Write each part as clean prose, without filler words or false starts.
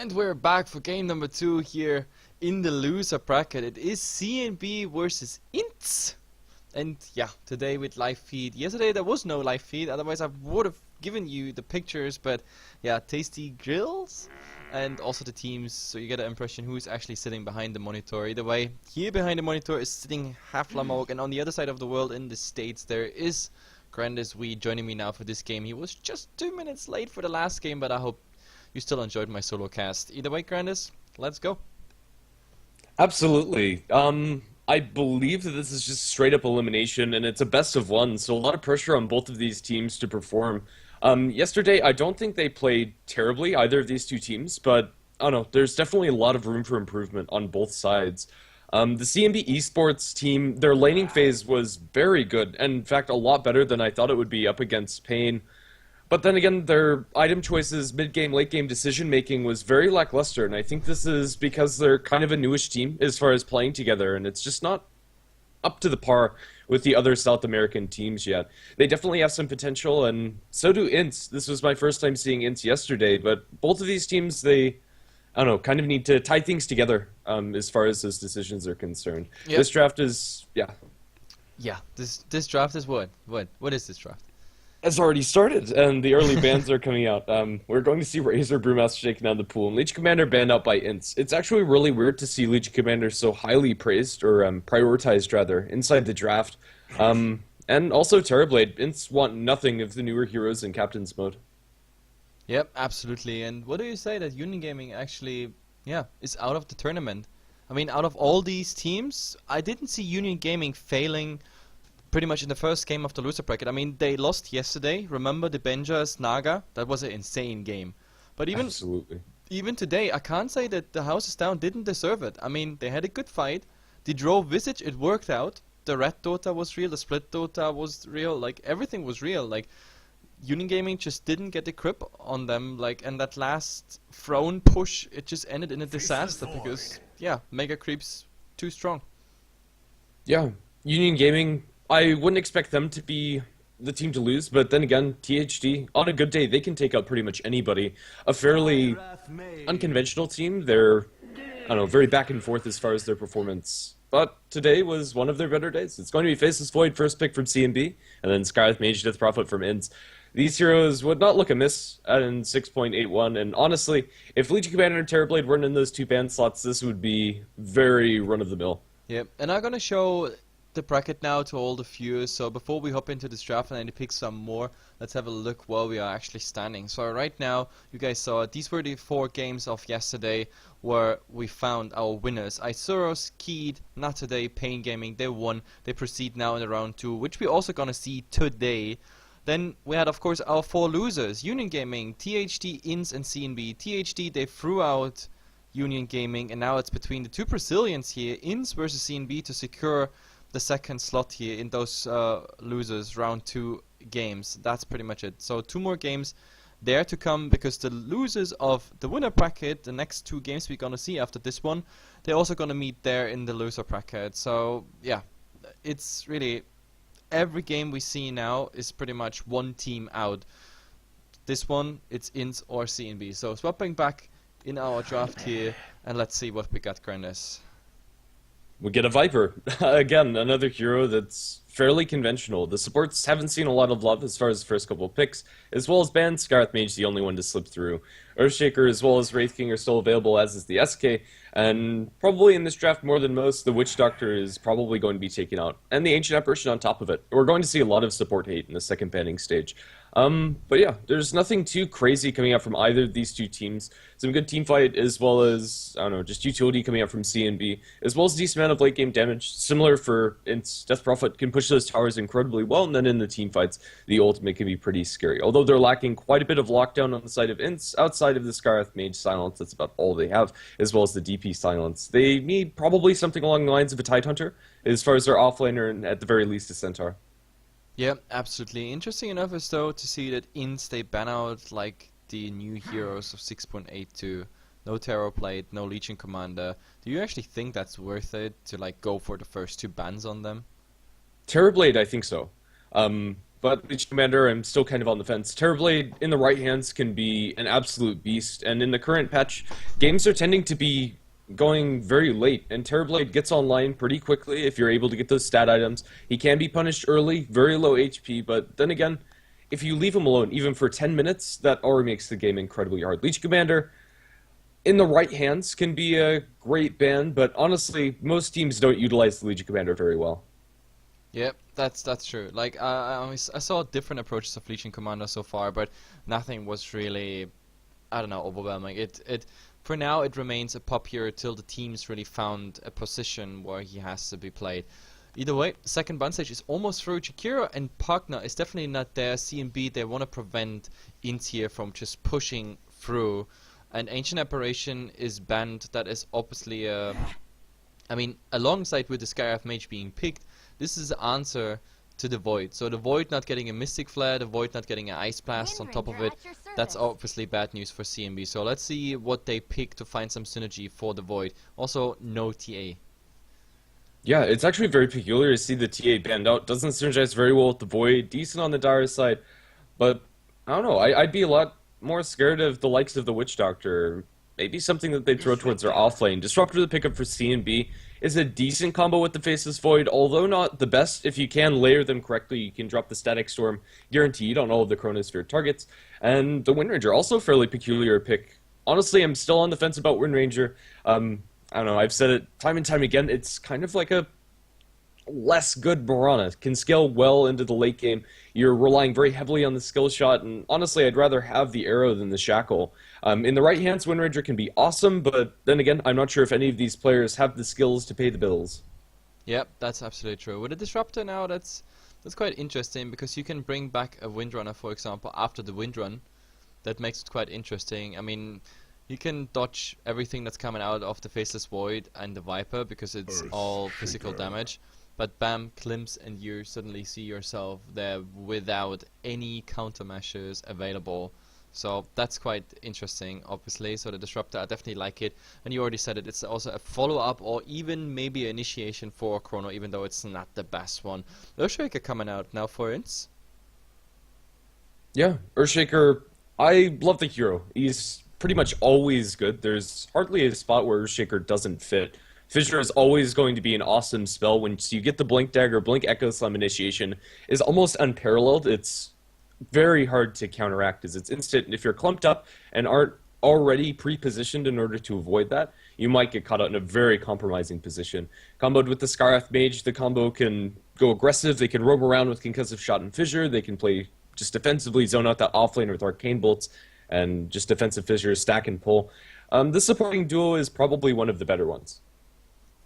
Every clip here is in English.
And we're back for game number 2 here in the loser bracket. It is CNB versus INTZ. And yeah, today with live feed. Yesterday there was no live feed, otherwise I would have given you the pictures, but yeah, tasty grills and also the teams, so you get an impression who's actually sitting behind the monitor. Either way, here behind the monitor is sitting HeflaTV, and on the other side of the world in the States there is Grandis joining me now for this game. He was just 2 minutes late for the last game, but I hope you still enjoyed my solo cast. Either way, Grandis, let's go. Absolutely. I believe that this is just straight up elimination, and it's a best of one, so a lot of pressure on both of these teams to perform. Yesterday, I don't think they played terribly, either of these two teams, but I don't know, there's definitely a lot of room for improvement on both sides. The CNB esports team, their laning phase was very good, and in fact a lot better than I thought it would be up against Pain. But then again, their item choices, mid-game, late-game decision-making was very lackluster, and I think this is because they're kind of a newish team as far as playing together, and it's just not up to the par with the other South American teams yet. They definitely have some potential, and so do INTZ. This was my first time seeing INTZ yesterday, but both of these teams, they, I don't know, kind of need to tie things together as far as those decisions are concerned. Yep. This draft is, yeah. Yeah, this draft is what? What is this draft? Has already started, and the early bans are coming out. We're going to see Razor Brewmaster shaking down the pool, and Legion Commander banned out by INTZ. It's actually really weird to see Legion Commander so highly praised, or prioritized rather, inside the draft. And also Terrorblade. INTZ want nothing of the newer heroes in Captain's mode. Yep, absolutely. And what do you say that Union Gaming actually, yeah, is out of the tournament? I mean, out of all these teams, I didn't see Union Gaming failing pretty much in the first game of the loser bracket. I mean, they lost yesterday. Remember the Benjas Naga? That was an insane game. But even today, I can't say that the House is Down didn't deserve it. I mean, they had a good fight. The draw Visage, it worked out. The red Dota was real. The split Dota was real. Like, everything was real. Like, Union Gaming just didn't get the grip on them. Like, and that last throne push, it just ended in a disaster because, yeah, Mega Creep's too strong. Yeah, Union Gaming, I wouldn't expect them to be the team to lose, but then again, THD, on a good day, they can take out pretty much anybody. A fairly unconventional team. They're, I don't know, very back and forth as far as their performance. But today was one of their better days. It's going to be Faceless Void, first pick from CNB, and then Scarlet Mage, Death Prophet from INTZ. These heroes would not look amiss in 6.81, and honestly, if Legion Commander and Terrorblade weren't in those two ban slots, this would be very run-of-the-mill. Yep, and I'm gonna show the bracket now to all the viewers, so before we hop into this draft and I pick some more, let's have a look where we are actually standing. So right now, you guys saw, these were the 4 games of yesterday where we found our winners. Isurus, Keed, Not Today, Pain Gaming, they won. They proceed now in the round 2, which we're also gonna see today. Then we had, of course, our 4 losers, Union Gaming, THD, INTZ and CNB. THD, they threw out Union Gaming, and now it's between the 2 Brazilians here, INTZ versus CNB, to secure the second slot here in those losers round 2 games. That's pretty much it. So 2 more games there to come, because the losers of the winner bracket, the next 2 games we're gonna see after this one, they're also gonna meet there in the loser bracket. So yeah, it's really every game we see now is pretty much one team out. This one, it's INTZ or CNB. So swapping back in our draft here, and let's see what we got, Grandis. We get a Viper. Again, another hero that's fairly conventional. The supports haven't seen a lot of love as far as the first couple of picks, as well as banned. Scarlet Mage, the only one to slip through. Earthshaker as well as Wraith King are still available, as is the SK, and probably in this draft more than most, the Witch Doctor is probably going to be taken out, and the Ancient Apparition on top of it. We're going to see a lot of support hate in the second banning stage. But yeah, there's nothing too crazy coming out from either of these two teams. Some good team fight, as well as, I don't know, just utility coming out from CNB, as well as a decent amount of late game damage. Similar for INTZ, Death Prophet can push those towers incredibly well, and then in the team fights, the ultimate can be pretty scary. Although they're lacking quite a bit of lockdown on the side of INTZ, outside of the Scarlet Mage silence, that's about all they have, as well as the DP silence. They need probably something along the lines of a Tidehunter, as far as their offlaner, and at the very least a Centaur. Yeah, absolutely. Interesting enough is though to see that INTZ, they ban out like the new heroes of 6.82. No Terrorblade, no Legion Commander. Do you actually think that's worth it to like go for the first 2 bans on them? Terrorblade, I think so. but Leech Commander, I'm still kind of on the fence. Terrorblade in the right hands can be an absolute beast, and in the current patch, games are tending to be going very late, and Terrorblade gets online pretty quickly if you're able to get those stat items. He can be punished early, very low HP, but then again, if you leave him alone, even for 10 minutes, that already makes the game incredibly hard. Leech Commander, in the right hands, can be a great ban, but honestly, most teams don't utilize the Legion Commander very well. Yep, that's true. Like I saw different approaches of Legion Commander so far, but nothing was really, I don't know, overwhelming. It for now it remains a pop hero till the teams really found a position where he has to be played. Either way, second bun stage is almost through. Jakiro and Pugna is definitely not there. CNB, they want to prevent INTZ from just pushing through. And Ancient Apparition is banned. That is obviously I mean, alongside with the Skywrath Mage being picked, this is the answer to the Void. So the Void not getting a Mystic Flare, the Void not getting an Ice Blast on top of it, that's obviously bad news for CNB. So let's see what they pick to find some synergy for the Void. Also, no TA. Yeah, it's actually very peculiar to see the TA banned out. Doesn't synergize very well with the Void, decent on the Dire side, but I don't know, I'd be a lot more scared of the likes of the Witch Doctor. Maybe something that they'd throw towards their offlane. Disruptor the pickup for CNB is a decent combo with the Faceless Void, although not the best. If you can layer them correctly, you can drop the Static Storm guaranteed on all of the Chronosphere targets. And the Wind Ranger, also fairly peculiar pick. Honestly, I'm still on the fence about Wind Ranger. I don't know, I've said it time and time again, it's kind of like a less good Mirana. Can scale well into the late game. You're relying very heavily on the skill shot, and honestly, I'd rather have the arrow than the shackle. In the right hands, Wind Ranger can be awesome, but then again, I'm not sure if any of these players have the skills to pay the bills. Yep, that's absolutely true. With the Disruptor now, that's quite interesting, because you can bring back a Windrunner, for example, after the Windrun. That makes it quite interesting. I mean, you can dodge everything that's coming out of the Faceless Void and the Viper, because it's all physical damage. But bam, Klims, and you suddenly see yourself there without any countermeasures available. So that's quite interesting, obviously. So the Disruptor, I definitely like it. And you already said it, it's also a follow-up or even maybe an initiation for Chrono, even though it's not the best one. Earthshaker coming out now for instance. Yeah, Earthshaker, I love the hero. He's pretty much always good. There's hardly a spot where Earthshaker doesn't fit. Fissure is always going to be an awesome spell. Once you get the Blink Dagger, Blink Echo Slam initiation is almost unparalleled. It's very hard to counteract as it's instant. If you're clumped up and aren't already pre-positioned in order to avoid that, you might get caught out in a very compromising position. Comboed with the Skywrath Mage, the combo can go aggressive. They can roam around with Concussive Shot and Fissure. They can play just defensively, zone out that offlane with Arcane Bolts, and just defensive Fissure, stack and pull. The supporting duo is probably one of the better ones.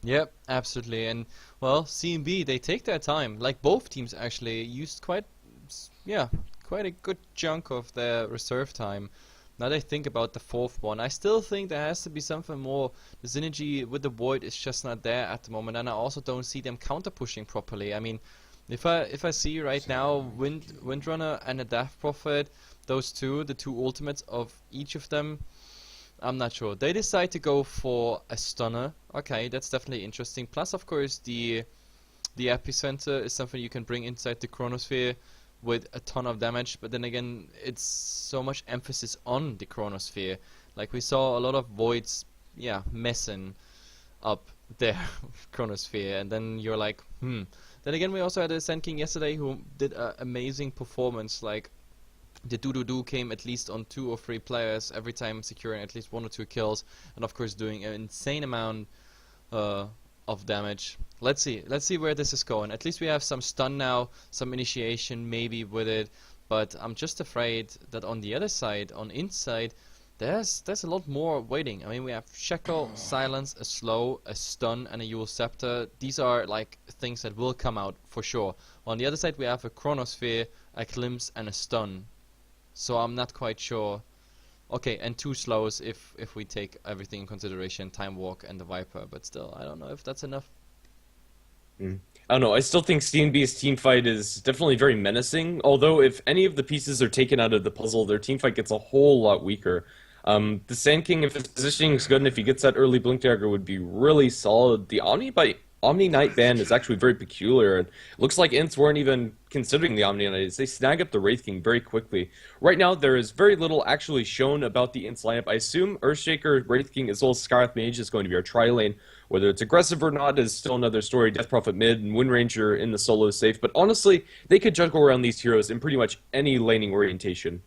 Yep, absolutely. And, well, CNB, they take their time. Like, both teams actually used quite a good chunk of their reserve time. Now they think about the fourth one. I still think there has to be something more. The synergy with the Void is just not there at the moment, and I also don't see them counter-pushing properly. I mean, if I see right now Windrunner and a Death Prophet, those two, the two ultimates of each of them, I'm not sure. They decide to go for a Stunner. Okay, that's definitely interesting. Plus, of course, the Epicenter is something you can bring inside the Chronosphere with a ton of damage. But then again, it's so much emphasis on the Chronosphere. Like, we saw a lot of Voids, messing up their Chronosphere. And then you're like, Then again, we also had a Sand King yesterday who did an amazing performance. Like, the do came at least on 2 or 3 players every time, securing at least 1 or 2 kills, and of course doing an insane amount of damage. Let's see where this is going. At least we have some stun now, some initiation maybe with it, but I'm just afraid that on the other side, on inside, there's a lot more waiting. I mean, we have Shackle, Silence, a Slow, a Stun, and a Eul Scepter. These are like things that will come out for sure. On the other side, we have a Chronosphere, a Glimpse, and a Stun. So I'm not quite sure. Okay, and 2 slows if we take everything in consideration, Time Walk and the Viper, but still, I don't know if that's enough. I don't know, I still think CNB's teamfight is definitely very menacing, although if any of the pieces are taken out of the puzzle, their teamfight gets a whole lot weaker. The Sand King, if his positioning is good and if he gets that early Blink Dagger, would be really solid. The Omni Bite Omni Knight ban is actually very peculiar, and looks like INTZ weren't even considering the Omni Knight. They snag up the Wraith King very quickly. Right now, there is very little actually shown about the INTZ lineup. I assume Earthshaker, Wraith King, as well as Scarlet Mage is going to be our tri-lane. Whether it's aggressive or not is still another story. Death Prophet mid and Wind Ranger in the solo safe, but honestly, they could juggle around these heroes in pretty much any laning orientation.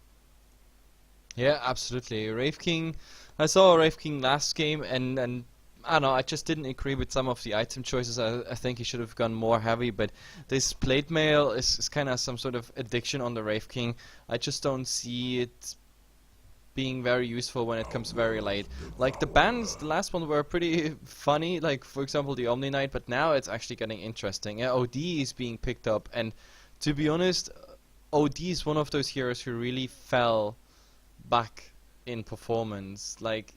Yeah, absolutely. Wraith King, I saw Wraith King last game, and I don't know, I just didn't agree with some of the item choices. I think he should have gone more heavy, but this plate mail is kind of some sort of addiction on the Wraith King. I just don't see it being very useful when it comes very late. Like the bans, the last one were pretty funny, like for example the Omni Knight, but now it's actually getting interesting. Yeah, OD is being picked up, and to be honest, OD is one of those heroes who really fell back in performance. Like,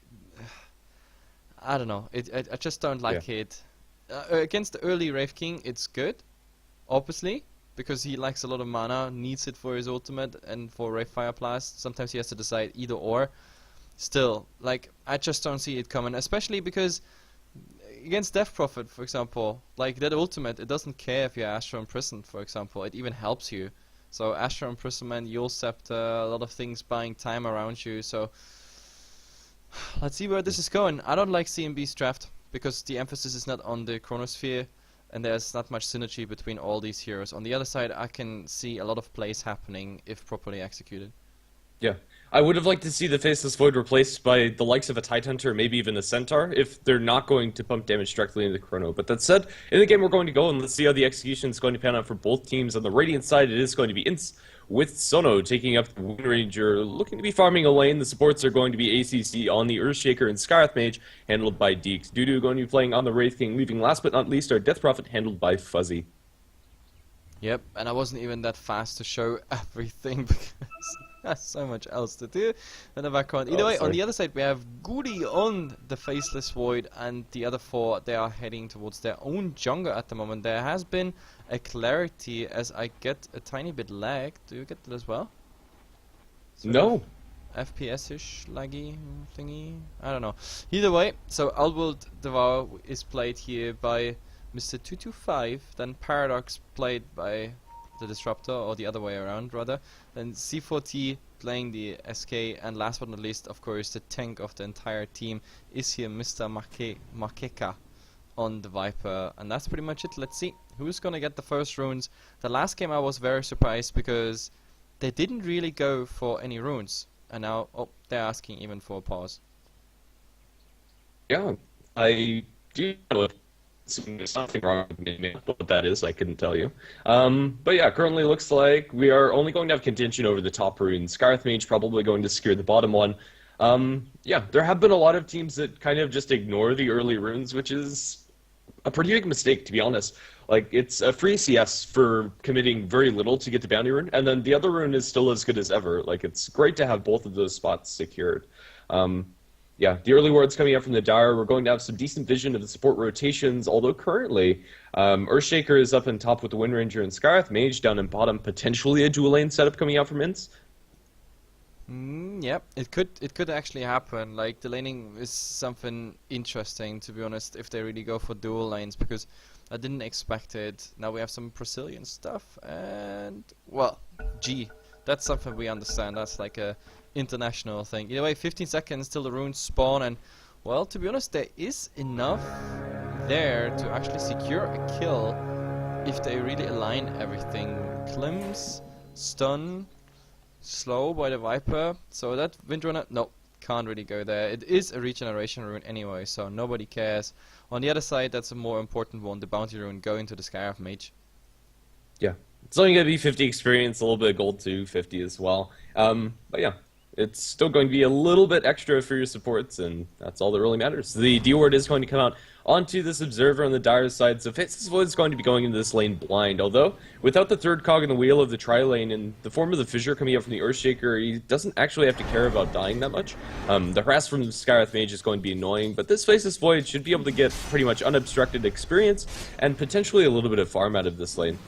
I don't know, I just don't like it. Against the early Wraith King, it's good, obviously, because he lacks a lot of mana, needs it for his ultimate and for Wraith Fire Blast. Sometimes he has to decide either or. Still, like, I just don't see it coming, especially because against Death Prophet, for example, like that ultimate, it doesn't care if you're Astral Imprisoned, for example, it even helps you. So Astral Imprisonment, Yule Scepter, a lot of things buying time around you, so let's see where this is going. I don't like CNB's draft, because the emphasis is not on the Chronosphere, and there's not much synergy between all these heroes. On the other side, I can see a lot of plays happening if properly executed. Yeah, I would have liked to see the Faceless Void replaced by the likes of a Tidehunter, maybe even a Centaur, if they're not going to pump damage directly into the Chrono. But that said, in the game we're going to go, and let's see how the execution is going to pan out for both teams. On the Radiant side, it is going to be INTZ, with Sono taking up the Wind Ranger, looking to be farming a lane. The supports are going to be ACC on the Earthshaker and Scarlet Mage, handled by Deeks. Dudu going to be playing on the Wraith King, leaving last but not least our Death Prophet, handled by Fuzzy. Yep, and I wasn't even that fast to show everything because there's so much else to do in the background. Either way, on the other side we have Goody on the Faceless Void, and the other four, they are heading towards their own jungle at the moment. There has been a clarity as I get a tiny bit lag. Do you get that as well? No. FPS-ish laggy thingy? I don't know. Either way, so Alwold Devour is played here by Mr. 225, then Paradox played by the Disruptor, or the other way around rather, then C4T playing the SK, and last but not least, of course, the tank of the entire team is here Mr. Makeka on the Viper, and that's pretty much it. Let's see who's gonna get the first runes. The last game I was very surprised because they didn't really go for any runes, and now, oh, they're asking even for a pause. Yeah, I do know there's something wrong with me. What that is, I couldn't tell you. But yeah, currently looks like we are only going to have contention over the top rune. Scarlet Mage probably going to secure the bottom one. Yeah, there have been a lot of teams that kind of just ignore the early runes, which is a pretty big mistake, to be honest. Like, it's a free CS for committing very little to get the bounty rune, and then the other rune is still as good as ever. Like, it's great to have both of those spots secured. Yeah, the early wards coming out from the Dire. We're going to have some decent vision of the support rotations, although currently Earthshaker is up in top with the Wind Ranger and Scarlet Mage down in bottom, potentially a dual lane setup coming out from INTZ. Yep, it could actually happen. Like, the laning is something interesting, to be honest, if they really go for dual lanes, because I didn't expect it. Now we have some Brazilian stuff, and, well, that's something we understand. That's like a international thing. Either way, 15 seconds till the runes spawn, and, well, to be honest, there is enough there to actually secure a kill if they really align everything. Klims, stun, slow by the Viper, so that Windrunner, no, can't really go there. It is a regeneration rune anyway, so nobody cares. On the other side, that's a more important one, the bounty rune going to the Scarab Mage. Yeah, it's only going to be 50 experience, a little bit of gold too, 50 as well. But yeah, it's still going to be a little bit extra for your supports, and that's all that really matters. The D ward is going to come out onto this Observer on the Dire side, so Faceless Void is going to be going into this lane blind, although without the third cog in the wheel of the tri-lane in the form of the Fissure coming out from the Earthshaker, he doesn't actually have to care about dying that much. The harass from the Scarlet Mage is going to be annoying, but this Faceless Void should be able to get pretty much unobstructed experience and potentially a little bit of farm out of this lane.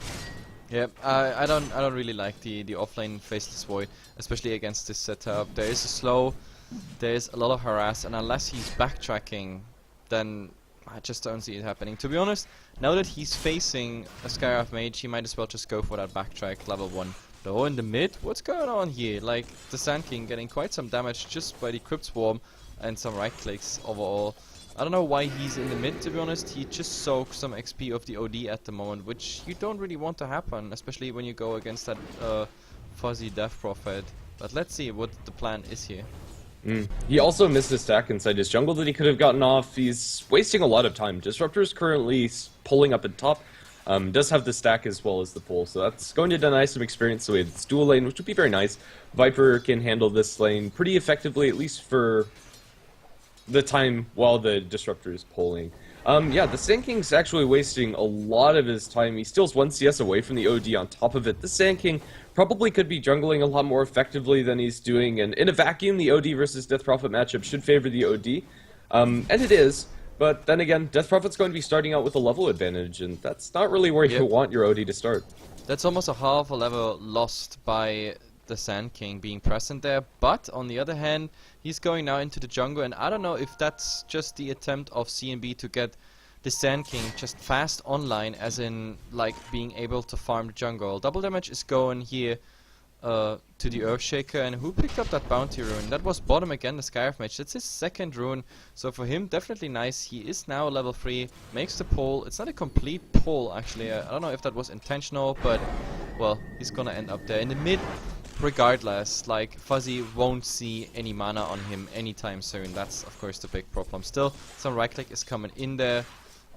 Yep, I don't really like the offlane Faceless Void, especially against this setup. There is a slow, there is a lot of harass, and unless he's backtracking, then I just don't see it happening. To be honest, now that he's facing a Skyrath Mage, he might as well just go for that backtrack level 1. Though in the mid, what's going on here? Like, the Sand King getting quite some damage just by the Crypt Swarm and some right clicks overall. I don't know why he's in the mid, to be honest. He just soaks some XP of the OD at the moment, which you don't really want to happen, especially when you go against that fuzzy Death Prophet. But let's see what the plan is here. He also missed a stack inside his jungle that he could have gotten off. He's wasting a lot of time. Disruptor's currently pulling up at top. Does have the stack as well as the pull, so that's going to deny some experience away. It's dual lane, which would be very nice. Viper can handle this lane pretty effectively, at least for the time while the Disruptor is pulling. Yeah, the Sand King's actually wasting a lot of his time. He steals 1 CS away from the OD on top of it. The Sand King probably could be jungling a lot more effectively than he's doing, and in a vacuum, the OD versus Death Prophet matchup should favor the OD. And it is, but then again, Death Prophet's going to be starting out with a level advantage, and that's not really where you want your OD to start. That's almost a half a level lost by the Sand King being present there, but on the other hand, he's going now into the jungle, and I don't know if that's just the attempt of CNB to get the Sand King just fast online, as in like being able to farm the jungle. Double damage is going here to the Earthshaker, and who picked up that bounty rune? That was bottom again, the Skyrath Mage. That's his second rune, so for him definitely nice. He is now level 3, makes the pull. It's not a complete pull actually. I don't know if that was intentional, but well, he's gonna end up there in the mid. Regardless, like, Fuzzy won't see any mana on him anytime soon. That's of course the big problem. Still, some right click is coming in there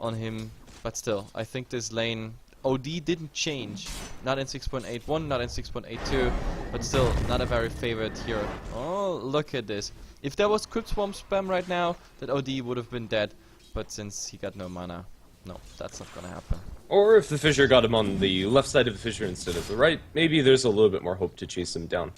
on him, but still, I think this lane OD didn't change. Not in 6.81, not in 6.82, but still not a very favored hero. Oh, look at this. If there was Crypt Swarm spam right now, that OD would have been dead, but since he got no mana, no, that's not gonna happen. Or if the Fissure got him on the left side of the Fissure instead of the right, maybe there's a little bit more hope to chase him down.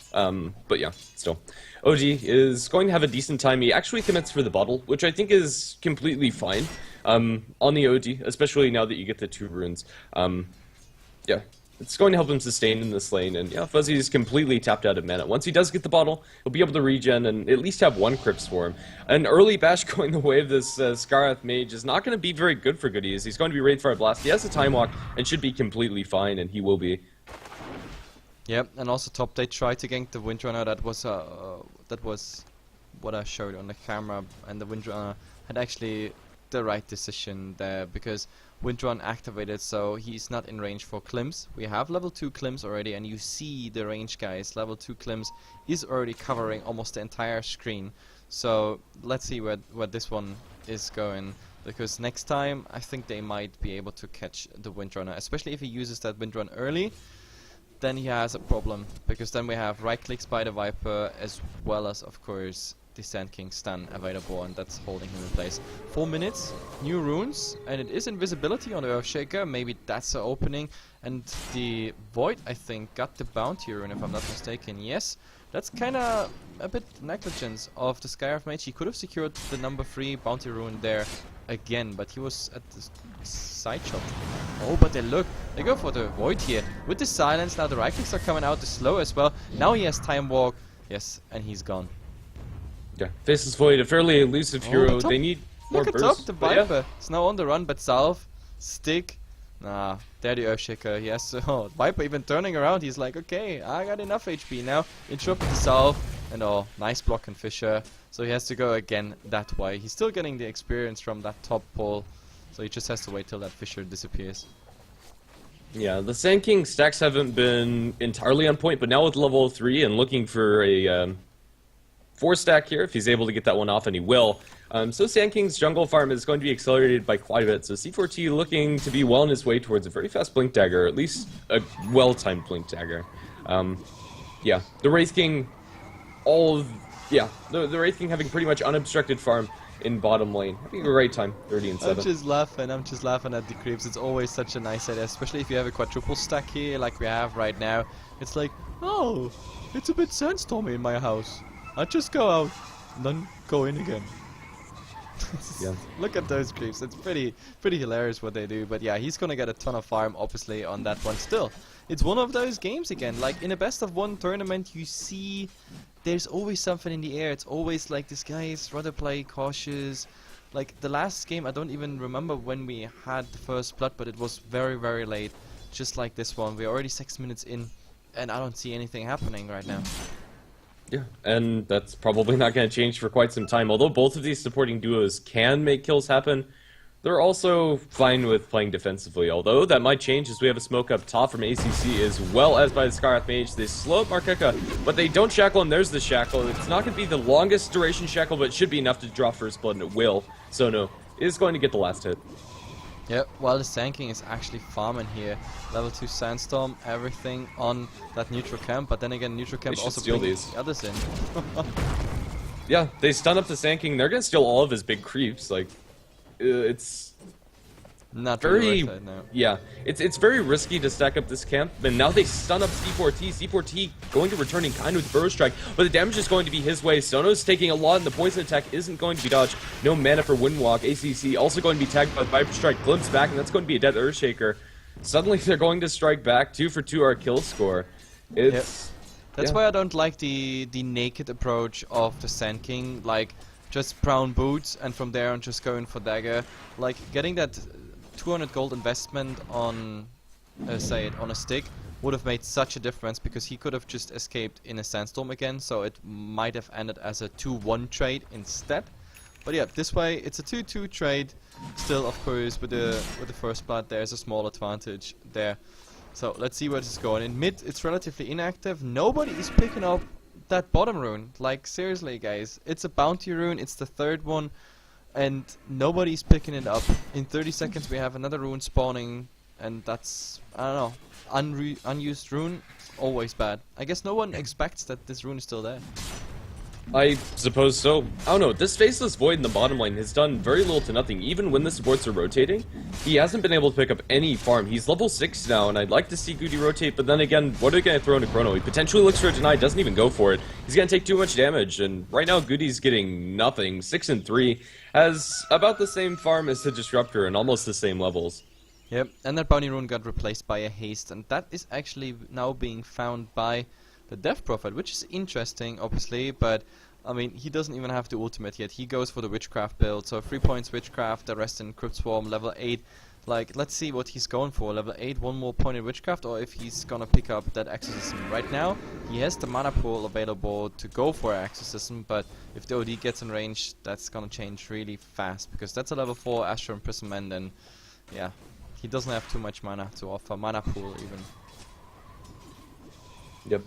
But yeah, still. OG is going to have a decent time. He actually commits for the bottle, which I think is completely fine on the OD, especially now that you get the 2 runes. Yeah, it's going to help him sustain in this lane, and yeah, Fuzzy's completely tapped out of mana. Once he does get the bottle, he'll be able to regen and at least have 1 Crypt Swarm. An early bash going the way of this Skyrath Mage is not going to be very good for Goodies. He's going to be Raid Fire Blast. He has a Time Walk and should be completely fine, and he will be. Yep, and also top they tried to gank the Windrunner. That was what I showed on the camera, and the Windrunner had actually the right decision there, because Windrun activated, so he's not in range for Klims. We have level 2 Klims already, and you see the range, guys. Level 2 Klims is already covering almost the entire screen. So let's see where this one is going, because next time I think they might be able to catch the Windrunner, especially if he uses that Windrun early. Then he has a problem, because then we have right clicks by the Viper, as well as of course the Sand King stun available, and that's holding him in place. 4 minutes, new runes, and it is invisibility on the Earthshaker. Maybe that's the opening. And the Void, I think, got the bounty rune, if I'm not mistaken. Yes, that's kinda a bit negligence of the Skyrath Mage. He could have secured the number 3 bounty rune there again, but he was at the side shot. Oh, but they go for the Void here. With the silence, now the right clicks are coming out, the slow as well. Now he has Time Walk, yes, and he's gone. Yeah, Faceless Void, a fairly elusive hero. They need more burst. Look at top, the Viper. Yeah. It's now on the run, but Salve, Stick, nah, there the Earthshaker. Yes, oh, Viper even turning around. He's like, okay, I got enough HP now. Interrupt the Salve, and oh, nice block and Fissure. So he has to go again that way. He's still getting the experience from that top pull, so he just has to wait till that Fissure disappears. Yeah, the Sand King stacks haven't been entirely on point, but now with level 3 and looking for a 4 stack here, if he's able to get that one off, and he will. So Sand King's jungle farm is going to be accelerated by quite a bit, so C4T looking to be well on his way towards a very fast Blink Dagger, at least a well-timed Blink Dagger. Yeah, the Wraith King, the Wraith King having pretty much unobstructed farm in bottom lane. Having a great time, 30 and 7. I'm just laughing at the creeps. It's always such a nice idea, especially if you have a quadruple stack here, like we have right now. It's like, oh, it's a bit sandstormy in my house. I just go out and then go in again. Yeah. Look at those creeps. It's pretty hilarious what they do. But yeah, he's gonna get a ton of farm obviously on that one. Still, it's one of those games again. Like in a best of 1 tournament, you see there's always something in the air. It's always like this guy is rather play cautious. Like the last game, I don't even remember when we had the first blood, but it was very, very late. Just like this one. We're already 6 minutes in, and I don't see anything happening right now. Yeah, and that's probably not going to change for quite some time. Although both of these supporting duos can make kills happen, they're also fine with playing defensively. Although that might change as we have a smoke up top from ACC as well as by the Scarlet Mage. They slow up Markeka, but they don't shackle him. There's the shackle. It's not going to be the longest duration shackle, but it should be enough to draw first blood, and it will. Sono is going to get the last hit. Yep, while the Sanking is actually farming here. Level 2 Sandstorm, everything on that neutral camp, but then again, neutral camp also brings the others in. Yeah, they stun up the Sanking. They're going to steal all of his big creeps. Like, it's not very really worth it, no. Yeah, it's very risky to stack up this camp, and now they stun up C4T. C4T going to return in kind with Burrow Strike, but the damage is going to be his way. Sono's taking a lot, and the poison attack isn't going to be dodged. No mana for Windwalk. ACC also going to be tagged by Viper Strike. Glimpse back, and that's going to be a dead Earthshaker. Suddenly they're going to strike back. 2 for 2 our kill score. It's That's why I don't like the naked approach of the Sand King, like just brown boots and from there on just going for dagger. Like getting that 200 gold investment on, say it, on a stick would have made such a difference because he could have just escaped in a sandstorm again, so it might have ended as a 2-1 trade instead. But yeah, this way it's a 2-2 trade. Still, of course, with the first blood, there's a small advantage there. So let's see where this is going. In mid, it's relatively inactive. Nobody is picking up that bottom rune. Like seriously, guys, it's a bounty rune. It's the third one, and nobody's picking it up. In 30 seconds, we have another rune spawning, and that's, I don't know, unused rune. Always bad. I guess no one expects that this rune is still there. I suppose so. I don't know, this Faceless Void in the bottom lane has done very little to nothing. Even when the supports are rotating, he hasn't been able to pick up any farm. He's level 6 now, and I'd like to see Goody rotate, but then again, what are they going to throw into Chrono? He potentially looks for a deny, doesn't even go for it. He's going to take too much damage, and right now Goody's getting nothing. 6 and 3, has about the same farm as the Disruptor, and almost the same levels. Yep, and that bounty rune got replaced by a haste, and that is actually now being found by the Death Prophet, which is interesting, obviously, but I mean, he doesn't even have the ultimate yet. He goes for the Witchcraft build, so 3 points Witchcraft, the rest in Crypt Swarm, level 8. Like, let's see what he's going for. Level 8, 1 more point in Witchcraft, or if he's gonna pick up that Exorcism. Right now, he has the mana pool available to go for Exorcism, but if the OD gets in range, that's gonna change really fast, because that's a level 4 Astral Imprisonment, and yeah, he doesn't have too much mana to offer. Mana pool, even. Yep.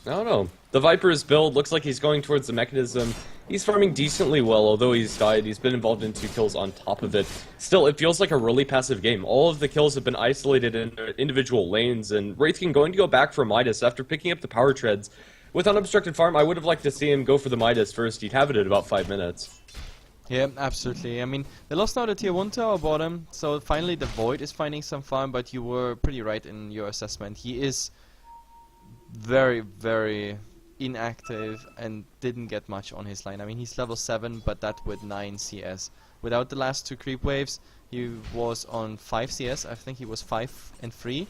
I don't know. The Viper's build looks like he's going towards the mechanism. He's farming decently well, although he's died. He's been involved in 2 kills on top of it. Still, it feels like a really passive game. All of the kills have been isolated in their individual lanes, and Wraithkin going to go back for Midas after picking up the power treads. With unobstructed farm, I would have liked to see him go for the Midas first. He'd have it at about 5 minutes. Yeah, absolutely. I mean, they lost now the tier 1 tower bottom, so finally the Void is finding some farm, but you were pretty right in your assessment. He is very, very inactive and didn't get much on his line. I mean, he's level 7, but that with 9 CS. Without the last 2 creep waves, he was on 5 CS. I think he was 5 and 3,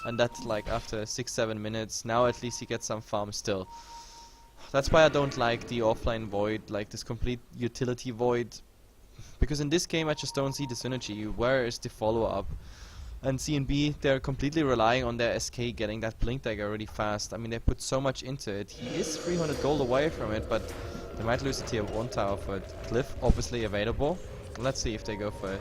and that's like after 6-7 minutes. Now at least he gets some farm still. That's why I don't like the offline Void, like this complete utility Void, because in this game I just don't see the synergy. Where is the follow-up? And CNB, they're completely relying on their SK getting that Blink Dagger really fast. I mean, they put so much into it. He is 300 gold away from it, but they might lose the tier 1 tower for it. Cliff, obviously available. Let's see if they go for it.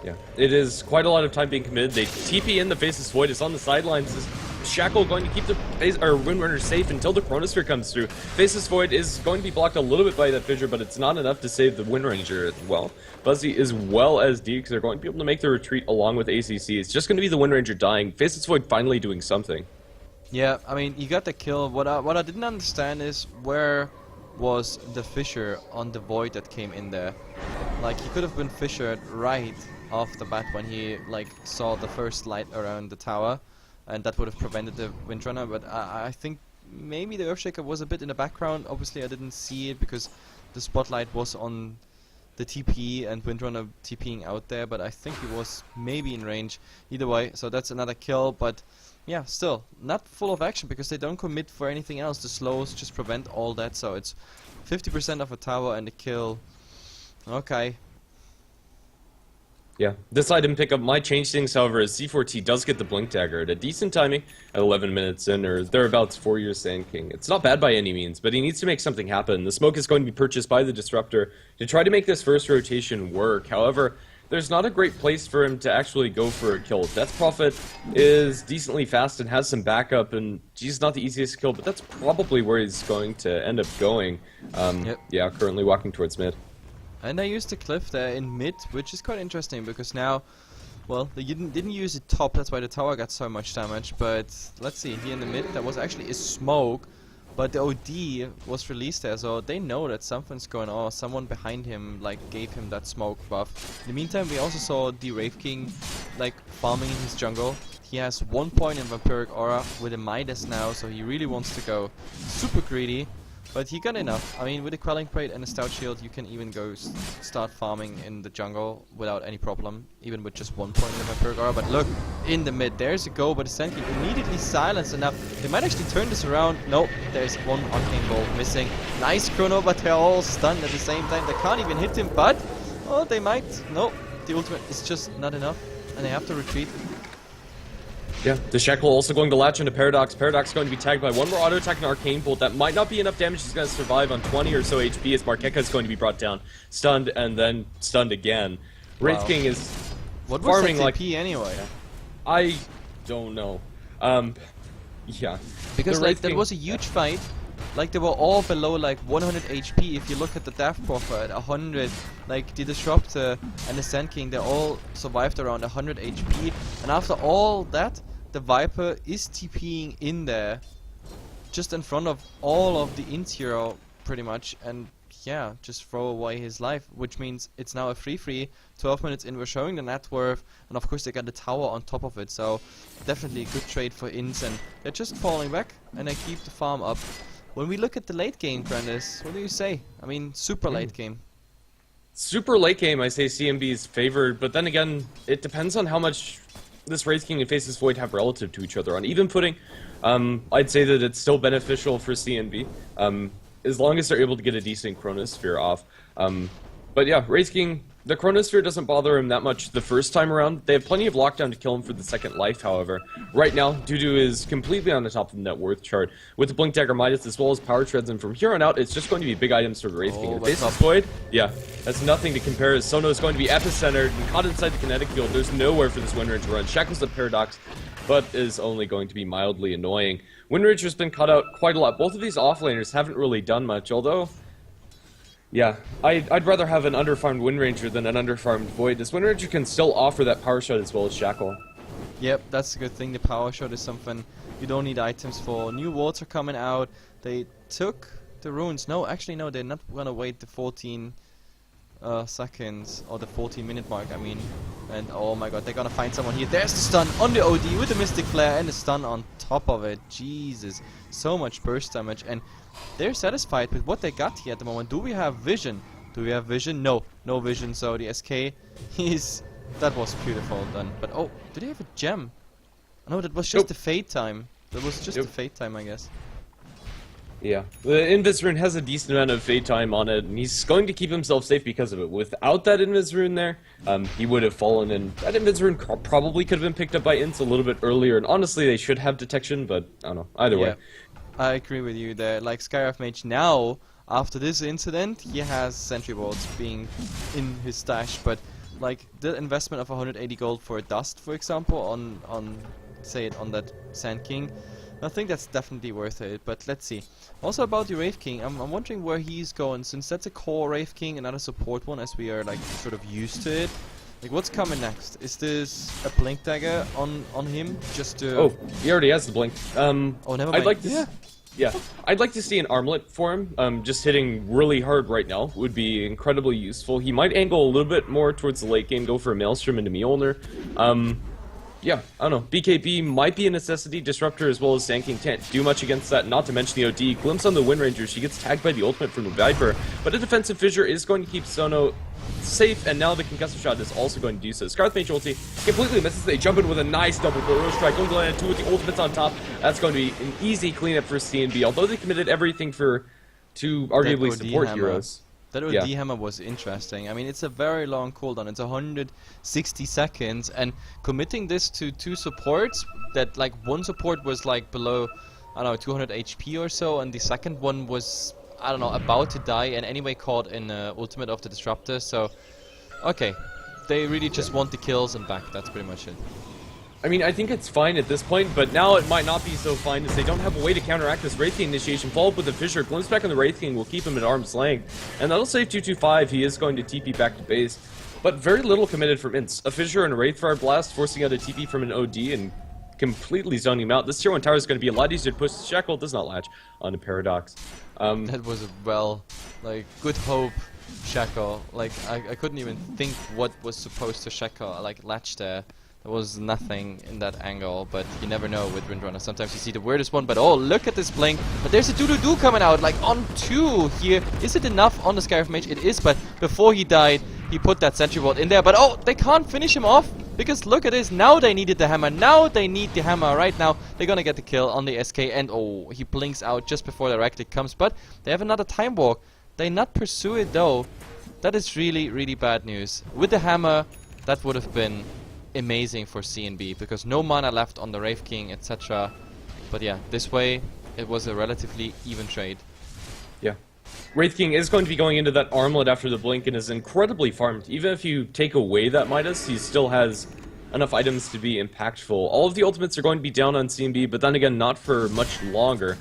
Yeah, it is quite a lot of time being committed. They TP in the Faceless Void. It's on the sidelines. Is Shackle going to keep the Windrunner safe until the Chronosphere comes through? Faceless Void is going to be blocked a little bit by that Fissure, but it's not enough to save the Windranger as well. Buzzy as well as Deeks are going to be able to make the retreat along with ACC. It's just going to be the Windranger dying. Faceless Void finally doing something. Yeah, I mean, you got the kill. What I didn't understand is where was the Fissure on the Void that came in there. Like, he could have been fissured right off the bat when he like saw the first light around the tower, and that would have prevented the Windrunner, but I think maybe the Earthshaker was a bit in the background. Obviously I didn't see it because the spotlight was on the TP and Windrunner TPing out there, but I think he was maybe in range. Either way, so that's another kill, but yeah, still not full of action because they don't commit for anything else. The slows just prevent all that, so it's 50% of a tower and a kill. Okay. Yeah, this item pickup might change things, however, as C4T does get the Blink Dagger at a decent timing at 11 minutes in, or thereabouts for your Sand King. It's not bad by any means, but he needs to make something happen. The smoke is going to be purchased by the Disruptor to try to make this first rotation work. However, there's not a great place for him to actually go for a kill. Death Prophet is decently fast and has some backup, and he's not the easiest to kill, but that's probably where he's going to end up going. Yeah, currently walking towards mid. And they used the cliff there in mid, which is quite interesting because now, well, they didn't use it top, that's why the tower got so much damage. But let's see, here in the mid, there was actually a smoke, but the OD was released there, so they know that something's going on. Someone behind him, like, gave him that smoke buff. In the meantime, we also saw the Wraith King, like, farming in his jungle. He has 1 point in Vampiric Aura with a Midas now, so he really wants to go super greedy. But he got enough. I mean, with a Quelling Plate and a Stout Shield, you can even go start farming in the jungle without any problem, even with just 1 point in the Vampiric Aura. But look, in the mid, there's a go, but the Sand King immediately silenced, and now they might actually turn this around. Nope, there's one Arcane Bolt missing. Nice Chrono, but they're all stunned at the same time. They can't even hit him, but, oh, they might. Nope, the ultimate is just not enough, and they have to retreat. Yeah, the Shackle also going to latch into Paradox. Paradox going to be tagged by one more auto attack and Arcane Bolt. That might not be enough damage. He's going to survive on 20 or so HP as Markeka is going to be brought down, stunned, and then stunned again. Wraith Wow. King is What was farming that like TP anyway? I don't know. Yeah. Because The like Wraith that King- was a huge fight. Like they were all below like 100 HP. If you look at the Death Prophet, 100. Like the Disruptor and the Sand King, they all survived around 100 HP. And after all that, the Viper is TPing in there, just in front of all of the INTZ pretty much, and yeah, just throw away his life, which means it's now a 3-3. 12 minutes in, we're showing the net worth, and of course they got the tower on top of it, so definitely a good trade for INTZ, and they're just falling back, and they keep the farm up. When we look at the late game, Brandis, what do you say? I mean, super late game. Super late game, I say CNB is favored, but then again, it depends on how much this Wraith King and Faceless Void have relative to each other. On even footing, I'd say that it's still beneficial for CNB, as long as they're able to get a decent Chronosphere off. But yeah, Wraith King, the Chronosphere doesn't bother him that much the first time around. They have plenty of lockdown to kill him for the second life, however. Right now, Dudu is completely on the top of the net worth chart, with the Blink Dagger Midas as well as Power Treads, and from here on out, it's just going to be big items for the Wraith King. And Faceless Void, yeah, that's nothing to compare, as Sono is going to be epicentered and caught inside the kinetic field. There's nowhere for this Windridge to run. Shackles the Paradox, but is only going to be mildly annoying. Windridge has been cut out quite a lot. Both of these offlaners haven't really done much, although... yeah, I'd rather have an underfarmed Wind Ranger than an underfarmed Void. This Wind Ranger can still offer that power shot as well as Shackle. Yep, that's a good thing. The power shot is something you don't need items for. New wards are coming out. They took the runes. No, actually no, they're not gonna wait the 14 seconds, or the 14-minute mark, I mean. And oh my god, they're gonna find someone here. There's the stun on the OD with the Mystic Flare and the stun on top of it. Jesus, so much burst damage, and they're satisfied with what they got here at the moment. Do we have vision? Do we have vision? No, no vision. So the SK that was beautiful done. But oh, did they have a gem? No, that was just the fade time. That was just the fade time, I guess. Yeah, the Invis Rune has a decent amount of fade time on it, and he's going to keep himself safe because of it. Without that Invis Rune there, he would have fallen, and that Invis Rune probably could have been picked up by Ints a little bit earlier, and honestly, they should have detection, but I don't know, either way. I agree with you there. Like Skyrath Mage now, after this incident, he has sentry wards being in his stash, but like the investment of 180 gold for a dust, for example, on say it on that Sand King, I think that's definitely worth it. But let's see. Also about the Wraith King, I'm wondering where he's going, since that's a core Wraith King, another support one, as we are like sort of used to it. Like, what's coming next? Is this a Blink Dagger on him? Just to... oh, he already has the Blink. oh, never mind. I'd like to yeah, I'd like to see an armlet for him. Just hitting really hard right now would be incredibly useful. He might angle a little bit more towards the late game, go for a Maelstrom into Mjolnir. Yeah, I don't know. BKB might be a necessity. Disruptor as well as Sand King can't do much against that, not to mention the OD. Glimpse on the Wind Ranger. She gets tagged by the ultimate from the Viper, but a defensive fissure is going to keep Sono safe, and now the concussive shot is also going to do so. Scarlet Mage ulti completely misses. They jump in with a nice double burrow strike. Going to land 2 with the ultimates on top. That's going to be an easy cleanup for CNB, although they committed everything to arguably support heroes. That OD hammer was interesting. I mean, it's a very long cooldown. It's 160 seconds, and committing this to 2 supports, that like one support was like below, I don't know, 200 HP or so, and the second one was, I don't know, about to die, and anyway caught in ultimate of the Disruptor. So, okay, they really just want the kills and back. That's pretty much it. I mean, I think it's fine at this point, but now it might not be so fine as they don't have a way to counteract this Wraith King initiation. Followed with the Fissure. Glimpse back on the Wraith King will keep him at arm's length. And that'll save 225. He is going to TP back to base. But very little committed from INTZ. A Fissure and a Wraithfire Blast forcing out a TP from an OD and completely zoning him out. This tier 1 tower is going to be a lot easier to push. The Shackle does not latch on a Paradox. That was a good hope Shackle. Like, I couldn't even think what was supposed to Shackle, like, latch there. There was nothing in that angle, but you never know with Windrunner. Sometimes you see the weirdest one, but oh, look at this blink. But there's a doo-doo-doo coming out, like on 2 here. Is it enough on the Scarif Mage? It is, but before he died, he put that Sentry Ward in there. But oh, they can't finish him off, because look at this. Now they needed the hammer. Now they need the hammer. Right now, they're gonna get the kill on the SK, and oh, he blinks out just before the right click comes. But they have another Time Walk. They not pursue it, though. That is really, really bad news. With the hammer, that would have been amazing for CNB, because no mana left on the Wraith King, etc. But yeah, this way it was a relatively even trade. Yeah. Wraith King is going to be going into that armlet after the blink and is incredibly farmed. Even if you take away that Midas, he still has enough items to be impactful. All of the ultimates are going to be down on CNB, but then again, not for much longer.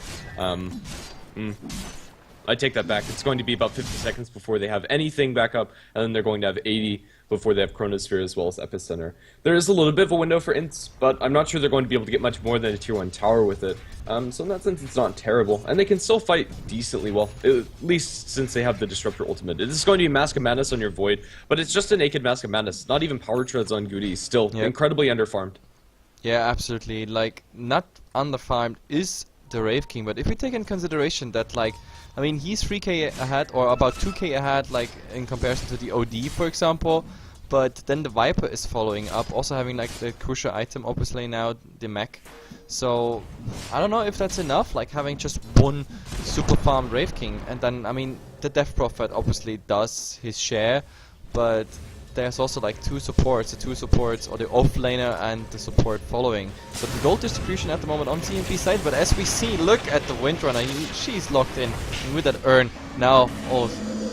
I take that back. It's going to be about 50 seconds before they have anything back up, and then they're going to have 80 before they have Chronosphere as well as Epicenter. There is a little bit of a window for INTZ, but I'm not sure they're going to be able to get much more than a tier 1 tower with it. So in that sense, it's not terrible. And they can still fight decently well, at least since they have the Disruptor ultimate. It is going to be Mask of Madness on your Void, but it's just a naked Mask of Madness. Not even Power Treads on Goody. Still incredibly underfarmed. Yeah, absolutely. Like, not underfarmed is the Wraith King, but if we take in consideration that, like, I mean, he's 3k ahead, or about 2k ahead, like, in comparison to the OD, for example. But then the Viper is following up, also having, like, the crucial item, obviously, now, the mech. So, I don't know if that's enough, like, having just one super farmed Wraith King. And then, I mean, the Death Prophet obviously does his share, but there's also, like, the 2 supports, or the offlaner and the support following. So the gold distribution at the moment on CNB side, but as we see, look at the Windrunner, she's locked in, and with that urn, now, oh,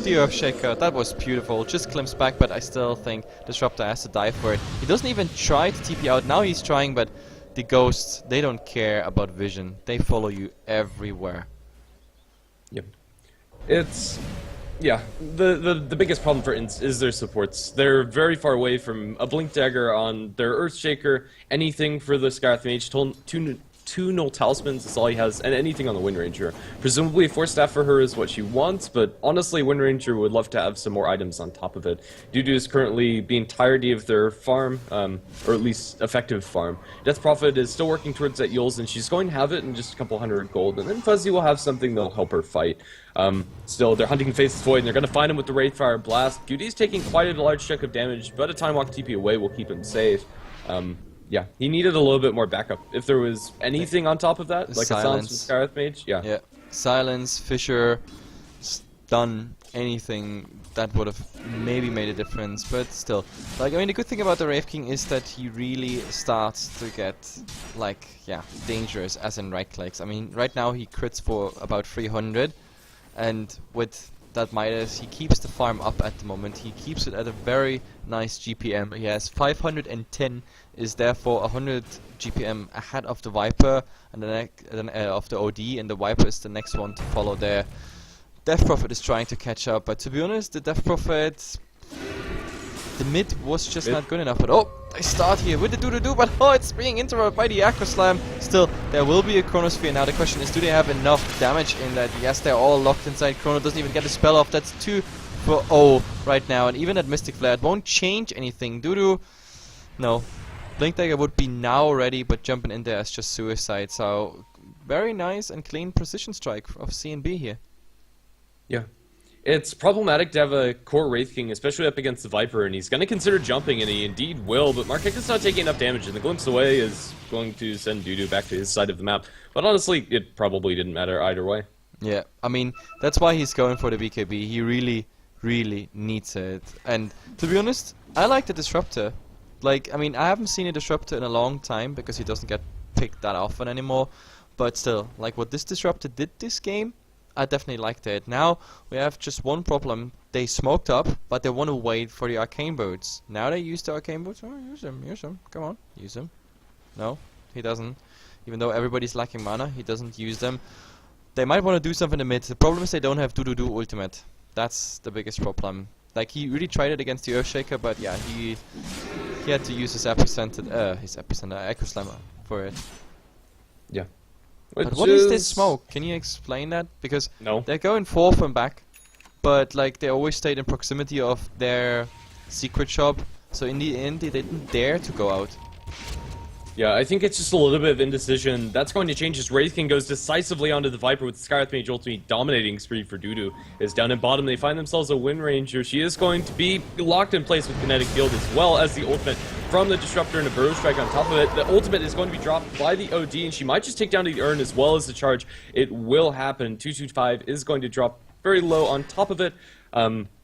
the Earthshaker, that was beautiful, just glimpse back, but I still think Disruptor has to die for it. He doesn't even try to TP out, now he's trying, but the ghosts, they don't care about vision, they follow you everywhere. Yep. It's... yeah, the biggest problem for INTZ is their supports. They're very far away from a Blink Dagger on their Earthshaker, anything for the Scarif Mage, two Null Talismans is all he has, and anything on the Wind Ranger. Presumably a Force Staff for her is what she wants, but honestly Wind Ranger would love to have some more items on top of it. Dudu is currently being tired of their farm, or at least effective farm. Death Prophet is still working towards that Yules, and she's going to have it in just a couple hundred gold, and then Fuzzy will have something that'll help her fight. Still, they're hunting Faceless Void, and they're going to find him with the Wraithfire Blast. Goody's taking quite a large chunk of damage, but a Time Walk TP away will keep him safe. Yeah, he needed a little bit more backup. If there was anything on top of that, like Silence. a Silence with Scarif Mage, yeah. Silence, Fissure, Stun, anything that would have maybe made a difference, but still. Like, I mean, the good thing about the Wraith King is that he really starts to get, like, yeah, dangerous, as in right clicks. I mean, right now he crits for about 300, and with that Midas, he keeps the farm up at the moment. He keeps it at a very nice GPM. He has 510, is therefore 100 GPM ahead of the Viper and of the OD, and the Viper is the next one to follow there. Death Prophet is trying to catch up, but to be honest, the Death Prophet, the mid was just not good enough. But oh, they start here with the do-do-do, but oh, it's being interrupted by the Acro Slam. Still, there will be a Chronosphere. Now the question is, do they have enough damage in that? Yes, they're all locked inside. Chrono doesn't even get a spell off. That's 2 for O right now, and even at Mystic Flare, it won't change anything. Do-do, no. Blink Dagger would be now ready, but jumping in there is just suicide. So, very nice and clean precision strike of CNB here. Yeah. It's problematic to have a core Wraith King, especially up against the Viper, and he's going to consider jumping, and he indeed will, but Markeka's not taking enough damage, and the Glimpse away is going to send Dudu back to his side of the map. But honestly, it probably didn't matter either way. Yeah, I mean, that's why he's going for the BKB. He really really needs it. And to be honest, I like the Disruptor. Like, I mean, I haven't seen a Disruptor in a long time because he doesn't get picked that often anymore. But still, like what this Disruptor did this game, I definitely liked it. Now we have just one problem. They smoked up, but they want to wait for the Arcane Boots. Now they use the Arcane Boots. Oh, use them. Come on, use them. No, he doesn't. Even though everybody's lacking mana, he doesn't use them. They might want to do something in the mid. The problem is they don't have do ultimate. That's the biggest problem. Like, he really tried it against the Earthshaker, but yeah, he had to use his Echo Slammer for it. Yeah. But what is this smoke? Can you explain that? Because No. they're going forth and back, but like they always stayed in proximity of their secret shop. So in the end, they didn't dare to go out. Yeah, I think it's just a little bit of indecision. That's going to change as Wraith King goes decisively onto the Viper with Scarlet Mage ultimate dominating spree for Dudu. Is down in bottom, they find themselves a Wind Ranger. She is going to be locked in place with Kinetic Field as well as the ultimate from the Disruptor and a Burrow Strike on top of it. The ultimate is going to be dropped by the OD, and she might just take down the Urn as well as the charge. It will happen. 225 is going to drop very low on top of it.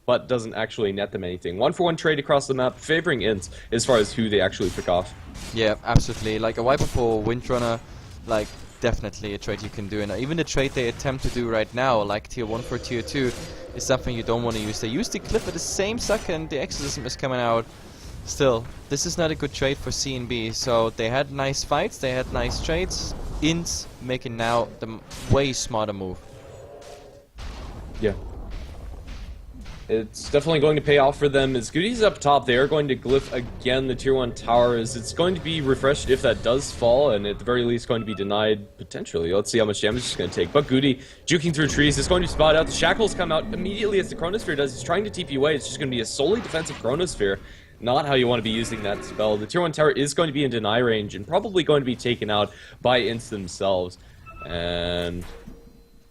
But doesn't actually net them anything. 1-for-1 trade across the map, favoring INTZ as far as who they actually pick off. Yeah, absolutely. Like a Viper for Windrunner, like definitely a trade you can do. And even the trade they attempt to do right now, like tier 1 for tier 2, is something you don't want to use. They use the Cliff at the same second the Exorcism is coming out. Still, this is not a good trade for CNB. So they had nice fights, they had nice trades. INTZ making now the way smarter move. Yeah. It's definitely going to pay off for them. As Goody's up top, they are going to glyph again the tier 1 tower. As it's going to be refreshed if that does fall, and at the very least going to be denied potentially. Let's see how much damage it's going to take. But Goody, juking through trees, is going to spot out. The Shackles come out immediately as the Chronosphere does. He's trying to TP away. It's just going to be a solely defensive Chronosphere. Not how you want to be using that spell. The tier 1 tower is going to be in deny range and probably going to be taken out by INTZ themselves. And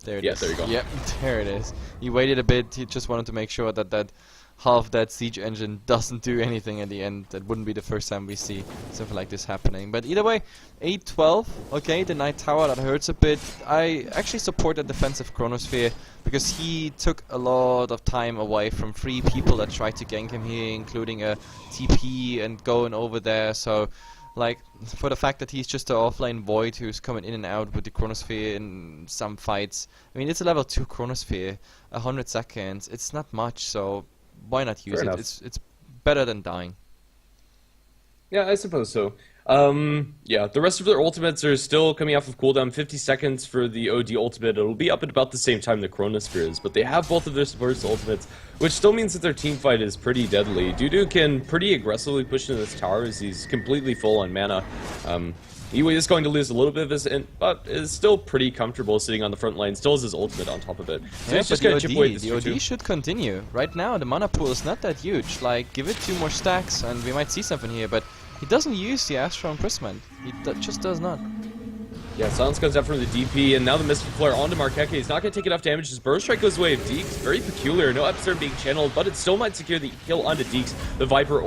there it yeah, is. there you go. Yep, there it is. He waited a bit. He just wanted to make sure that half that siege engine doesn't do anything at the end. That wouldn't be the first time we see something like this happening. But either way, 8-12. Okay, the Night Tower, that hurts a bit. I actually support the defensive Chronosphere because he took a lot of time away from 3 people that tried to gank him here, including a TP and going over there. So, like, for the fact that he's just an offlane Void who's coming in and out with the Chronosphere in some fights. I mean, it's a level 2 Chronosphere, 100 seconds. It's not much, so why not use Fair it? enough. It's better than dying. Yeah, I suppose so. Yeah, the rest of their ultimates are still coming off of cooldown. 50 seconds for the OD ultimate. It'll be up at about the same time the Chronosphere is, but they have both of their supports ultimates, which still means that their team fight is pretty deadly. Dudu can pretty aggressively push into this tower as he's completely full on mana. He is going to lose a little bit of his int, but is still pretty comfortable sitting on the front line. Still has his ultimate on top of it. So Yeah, he's just but going to chip away the OD should continue. Right now, the mana pool is not that huge. Like, give it 2 more stacks and we might see something here, but he doesn't use the Astral Imprisonment. He just does not. Yeah, Silence comes out from the DP, and now the Mystic Flare onto Markeke. He's not going to take enough damage. His Burst Strike goes away of Deeks. Very peculiar. No Epicenter being channeled, but it still might secure the kill onto Deeks. The Viper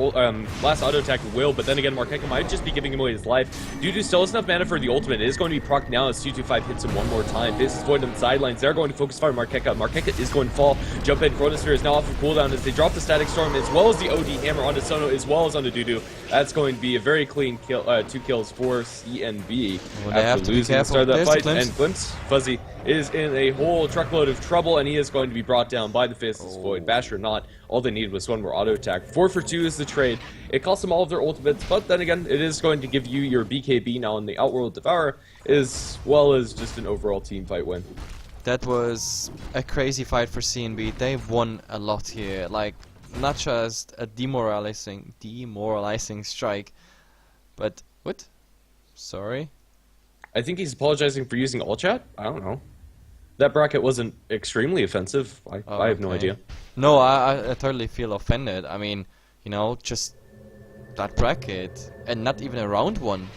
last auto attack will, but then again, Markeke might just be giving him away his life. Dudu still has enough mana for the ultimate. It is going to be procced now as 225 hits him one more time. Faces Void on the sidelines. They're going to focus fire Markeke. Markeke is going to fall. Jump in. Chronosphere is now off of cooldown as they drop the Static Storm, as well as the OD Hammer onto Sono, as well as onto Dudu. That's going to be a very clean kill, 2 kills for CNB. Well, they have to be careful. That There's fight. the Glimpse. And Glimpse, Fuzzy, is in a whole truckload of trouble, and he is going to be brought down by the Faceless Void. Basher not. All they needed was one more auto attack. 4 for 2 is the trade. It costs them all of their ultimates, but then again, it is going to give you your BKB now in the Outworld Devourer, as well as just an overall team fight win. That was a crazy fight for CNB. They won a lot here. Like, not just a demoralizing strike, but what? Sorry. I think he's apologizing for using all chat. I don't know. That bracket wasn't extremely offensive. I have no idea. No, I totally feel offended. I mean, you know, just that bracket, and not even a round one.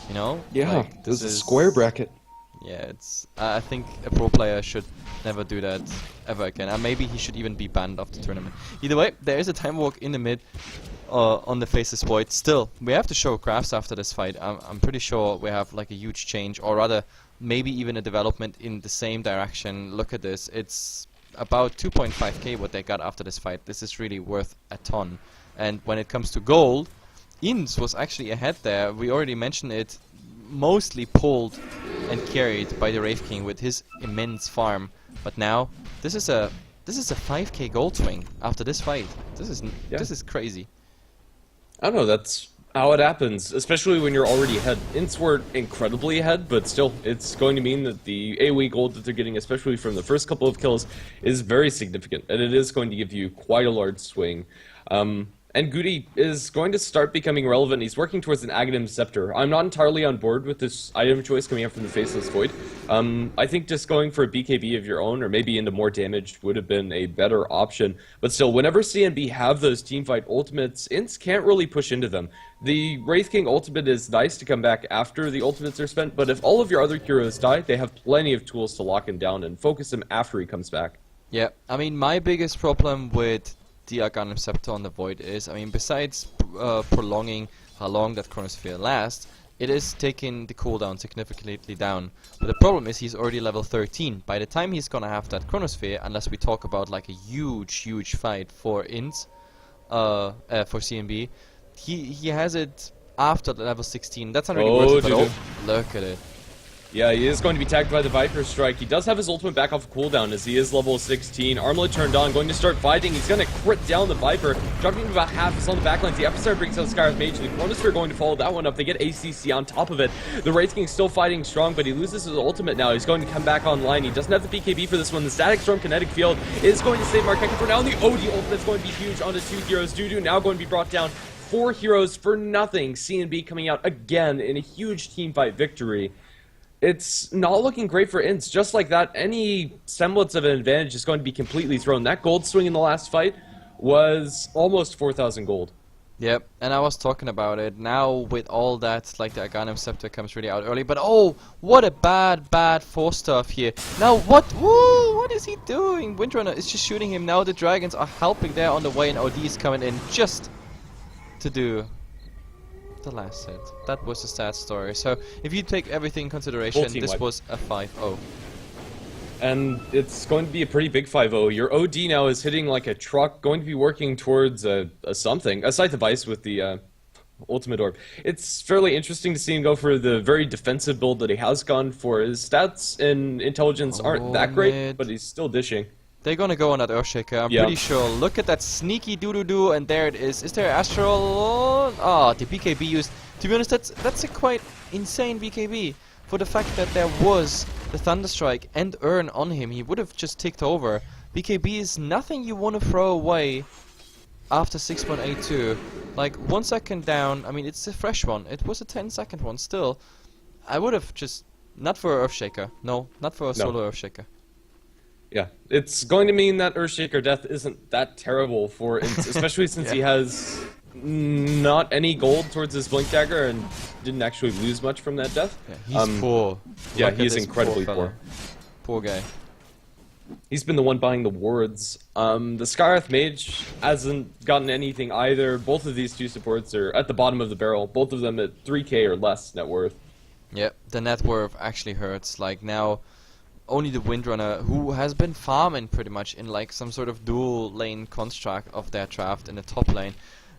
You know? Yeah, like, this is a square bracket. Yeah, it's. I think a pro player should never do that ever again. And maybe he should even be banned off the tournament. Either way, there is a time walk in the mid on the Faceless Void. Still, we have to show graphs after this fight. I'm pretty sure we have like a huge change, or rather, maybe even a development in the same direction. Look at this. It's about 2.5k what they got after this fight. This is really worth a ton. And when it comes to gold, INTZ was actually ahead there. We already mentioned it, mostly pulled and carried by the Wraith King with his immense farm. But now this is a 5k gold swing after this fight. This is crazy. I don't know, that's how it happens, especially when you're already ahead. INTZ were incredibly ahead, but still, it's going to mean that the AoE gold that they're getting, especially from the first couple of kills, is very significant, and it is going to give you quite a large swing. And Goody is going to start becoming relevant. He's working towards an Aghanim Scepter. I'm not entirely on board with this item choice coming up from the Faceless Void. I think just going for a BKB of your own, or maybe into more damage, would have been a better option. But still, whenever CNB have those teamfight ultimates, INTZ can't really push into them. The Wraith King ultimate is nice to come back after the ultimates are spent, but if all of your other heroes die, they have plenty of tools to lock him down and focus him after he comes back. Yeah, I mean, my biggest problem with the Aghanim Scepter on the Void is, I mean, besides prolonging how long that Chronosphere lasts, it is taking the cooldown significantly down. But the problem is he's already level 13. By the time he's gonna have that Chronosphere, unless we talk about like a huge fight for INTZ, for CNB, he has it after the level 16. That's not really worth it, but oh, look at it. Yeah, he is going to be tagged by the Viper Strike. He does have his ultimate back off cooldown as he is level 16. Armlet turned on, going to start fighting. He's going to crit down the Viper, dropping him about half. He's on the backlines. The Epicenter brings out Scarlet Mage. The Chronosphere going to follow that one up. They get ACC on top of it. The Wraith King still fighting strong, but he loses his ultimate now. He's going to come back online. He doesn't have the BKB for this one. The Static Storm Kinetic Field is going to save Markeka for now. And the OD ultimate is going to be huge onto 2 heroes. Dudu now going to be brought down. 4 heroes for nothing. CNB coming out again in a huge teamfight victory. It's not looking great for INTZ. Just like that, any semblance of an advantage is going to be completely thrown. That gold swing in the last fight was almost 4,000 gold. Yep, and I was talking about it. Now with all that, like the Aghanim Scepter comes really out early, but oh, what a bad force stuff here. Now what? Woo! What is he doing? Windrunner is just shooting him. Now the dragons are helping there on the way, and OD is coming in just to do the last hit. That was a sad story. So if you take everything in consideration, this was a 5-0. And it's going to be a pretty big 5-0. Your OD now is hitting like a truck, going to be working towards a something, a Scythe of Ice with the Ultimate Orb. It's fairly interesting to see him go for the very defensive build that he has gone for. His stats and intelligence aren't that great, but he's still dishing. They're gonna go on that Earthshaker, I'm pretty sure. Look at that sneaky doo-doo-doo, and there it is. Is there Astral? Ah, the BKB used. To be honest, that's a quite insane BKB. For the fact that there was the Thunderstrike and Urn on him, he would have just ticked over. BKB is nothing you want to throw away after 6.82. Like, 1 second down, I mean, it's a fresh one. It was a 10-second one still. I would have just... Not for Earthshaker. No, not for a solo Earthshaker. Yeah, it's going to mean that Earthshaker death isn't that terrible for INTZ, especially since he has not any gold towards his Blink Dagger and didn't actually lose much from that death. Yeah, he's poor. Yeah, he's incredibly poor. Poor guy. He's been the one buying the wards. The Scarlet Mage hasn't gotten anything either. Both of these two supports are at the bottom of the barrel, both of them at 3k or less net worth. Yep, the net worth actually hurts. Like now, only the Windrunner, who has been farming pretty much in like some sort of dual lane construct of their draft in the top lane.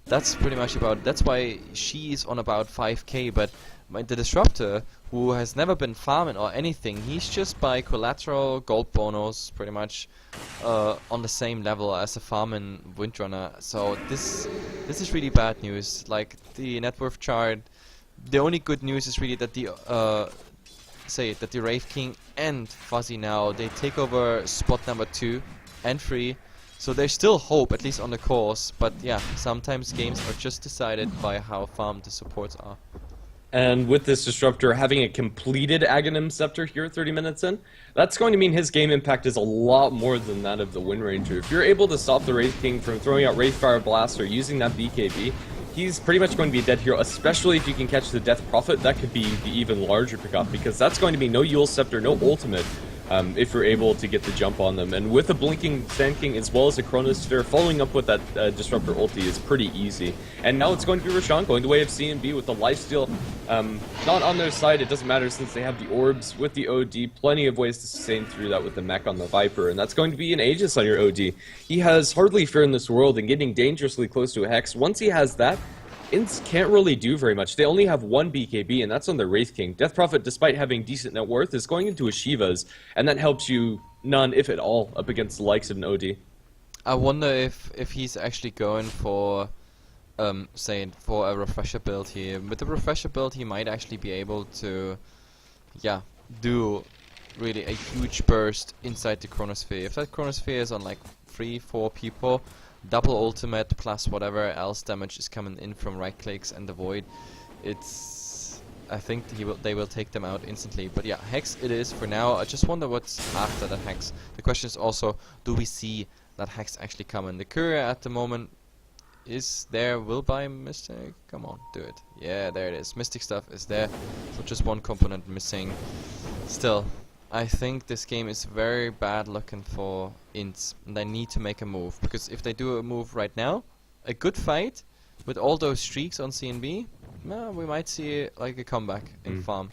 That's pretty much about. That's why she's on about 5k. But the Disruptor, who has never been farming or anything, he's just by collateral gold bonus, pretty much on the same level as a farming Windrunner. So this is really bad news. Like the net worth chart. The only good news is really that the that the Wraith King and Fuzzy now they take over spot number 2 and 3. So there's still hope, at least on the course. But yeah, sometimes games are just decided by how farmed the supports are. And with this Disruptor having a completed Aghanim Scepter here 30 minutes in, that's going to mean his game impact is a lot more than that of the Wind Ranger. If you're able to stop the Wraith King from throwing out Wraithfire Blast or using that BKB, he's pretty much going to be a dead hero, especially if you can catch the Death Prophet. That could be the even larger pickup, because that's going to be no Yule Scepter, no ultimate. if you're able to get the jump on them. And with a blinking Sand King as well as a Chronosphere, following up with that Disruptor ulti is pretty easy. And now it's going to be Roshan going the way of CNB with the lifesteal. Not on their side, it doesn't matter since they have the orbs with the OD, plenty of ways to sustain through that with the mech on the Viper, and that's going to be an Aegis on your OD. He has hardly fear in this world and getting dangerously close to a Hex. Once he has that, INTZ can't really do very much. They only have one BKB, and that's on the Wraith King. Death Prophet, despite having decent net worth, is going into a Shiva's, and that helps you none, if at all, up against the likes of an OD. I wonder if he's actually going for, say, for a refresher build here. With the refresher build, he might actually be able to, yeah, do really a huge burst inside the Chronosphere. If that Chronosphere is on like 3-4 people, double ultimate plus whatever else damage is coming in from right clicks and the void, it's, I think they will take them out instantly. But yeah, Hex it is for now. I just wonder what's after that Hex. The question is also, do we see that Hex actually coming? The courier at the moment is there. Will buy Mystic, come on, do it. Yeah, there it is. Mystic stuff is there, so just one component missing. Still, I think this game is very bad looking for INTZ, and they need to make a move, because if they do a move right now, a good fight with all those streaks on CNB, we might see like a comeback in farm.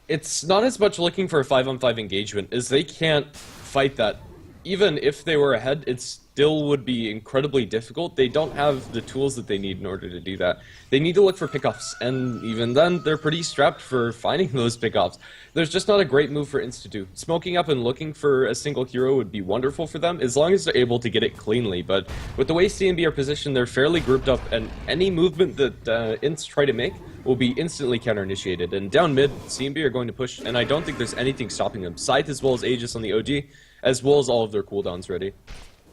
It's not as much looking for a 5-on-5 engagement as they can't fight that. Even if they were ahead, it still would be incredibly difficult. They don't have the tools that they need in order to do that. They need to look for pickoffs, and even then, they're pretty strapped for finding those pickoffs. There's just not a great move for INTZ to do. Smoking up and looking for a single hero would be wonderful for them, as long as they're able to get it cleanly. But with the way CNB are positioned, they're fairly grouped up, and any movement that INTZ try to make will be instantly counter-initiated. And down mid, CNB are going to push, and I don't think there's anything stopping them. Scythe as well as Aegis on the OG, as well as all of their cooldowns ready.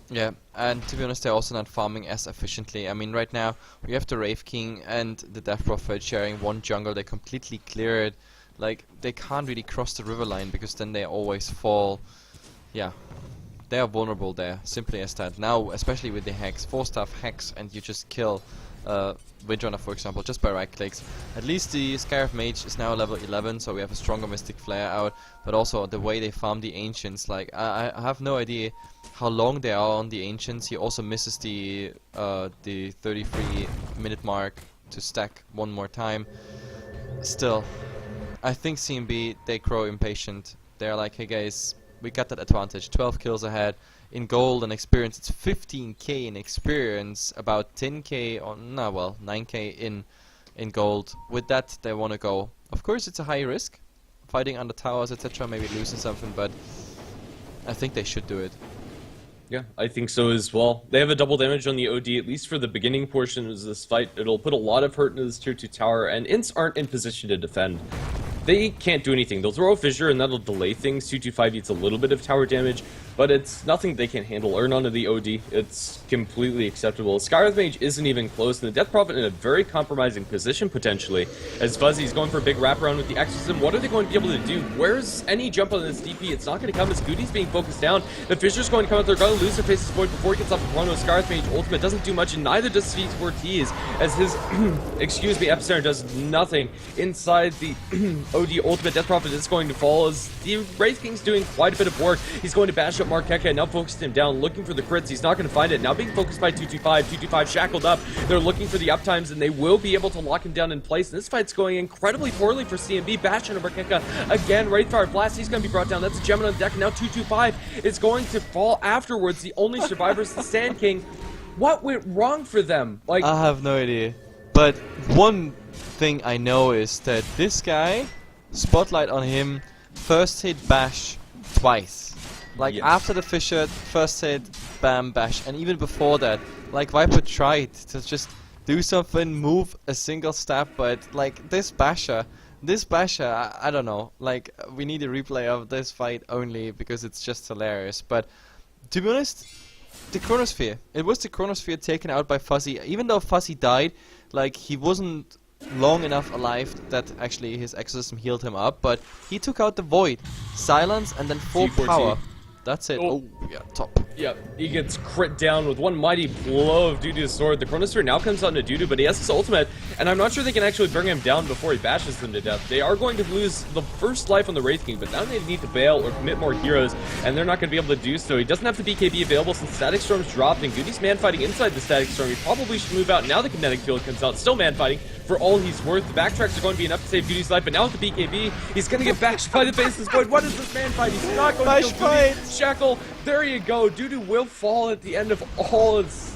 Yeah, and to be honest, they're also not farming as efficiently. I mean, right now, we have the Wraith King and the Death Prophet sharing one jungle. They completely clear it. Like, they can't really cross the river line, because then they always fall. Yeah, they are vulnerable there, simply as that. Now, especially with the Hex, 4-staff Hex, and you just kill Windrunner, for example, just by right clicks. At least the Scarab Mage is now level 11, so we have a stronger Mystic Flare out, but also the way they farm the Ancients, like, I have no idea how long they are on the Ancients. He also misses the 33-minute mark to stack one more time. Still, I think CNB, they grow impatient. They're like, hey guys, we got that advantage, 12 kills ahead. In gold and experience, it's 15k in experience, about 10k on, 9k in gold. With that, they want to go. Of course, it's a high risk, fighting under towers, etc., maybe losing something, but I think they should do it. Yeah, I think so as well. They have a double damage on the OD, at least for the beginning portion of this fight. It'll put a lot of hurt into this tier 2 tower, and INTZ aren't in position to defend. They can't do anything. They'll throw a fissure and that'll delay things. 225 eats a little bit of tower damage, but it's nothing they can't handle. Earn onto the OD. It's completely acceptable. Skywrath Mage isn't even close, and the Death Prophet in a very compromising position, potentially. As Fuzzy's going for a big wraparound with the Exorcism, what are they going to be able to do? Where's any jump on this DP? It's not going to come as Goody's being focused down. The Fissure's going to come out. They're going to lose their Face's Void before he gets off the Chrono. Skywrath Mage ultimate doesn't do much, and neither does Sweet Ortiz, as his, excuse me, Epicenter does nothing. Inside the OD ultimate, Death Prophet is going to fall, as the Wraith King's doing quite a bit of work. He's going to bash up Markeka, now focused him down, looking for the crits. He's not going to find it. Now being focused by 225. 225 shackled up. They're looking for the uptimes, and they will be able to lock him down in place. And this fight's going incredibly poorly for CNB. Bastion of Markeka again. Wraithfire Blast. He's going to be brought down. That's a gem on deck. Now 225 is going to fall afterwards. The only survivor is the Sand King. What went wrong for them? Like, I have no idea. But one thing I know is that this guy, spotlight on him, first hit bash twice. Like, yes. After the fissure, first hit, bam, bash. And even before that, like, Viper tried to just do something, move a single step, but like this basher, I don't know. Like, we need a replay of this fight only because it's just hilarious. But to be honest, the Chronosphere. It was the Chronosphere taken out by Fuzzy. Even though Fuzzy died, like, he wasn't long enough alive that actually his exorcism healed him up, but he took out the Void, silence, and then full C4T. power. That's it. Oh. Oh, yeah, top. Yeah, he gets crit down with one mighty blow of Dudu's sword. The Chronosphere now comes on to Dudu, but he has his ultimate, and I'm not sure they can actually bring him down before he bashes them to death. They are going to lose the first life on the Wraith King, but now they need to bail or commit more heroes, and they're not going to be able to do so. He doesn't have the BKB available since Static Storm's dropped, and Goody's man-fighting inside the Static Storm. He probably should move out. Now the Kinetic Field comes out, still man-fighting for all he's worth. The backtracks are going to be enough to save Goody's life, but now with the BKB, he's going to get bashed by the Baseless Void. What is this man-fight? He's not going to kill Goody. Shackle, there you go. Dudu will fall at the end of all its...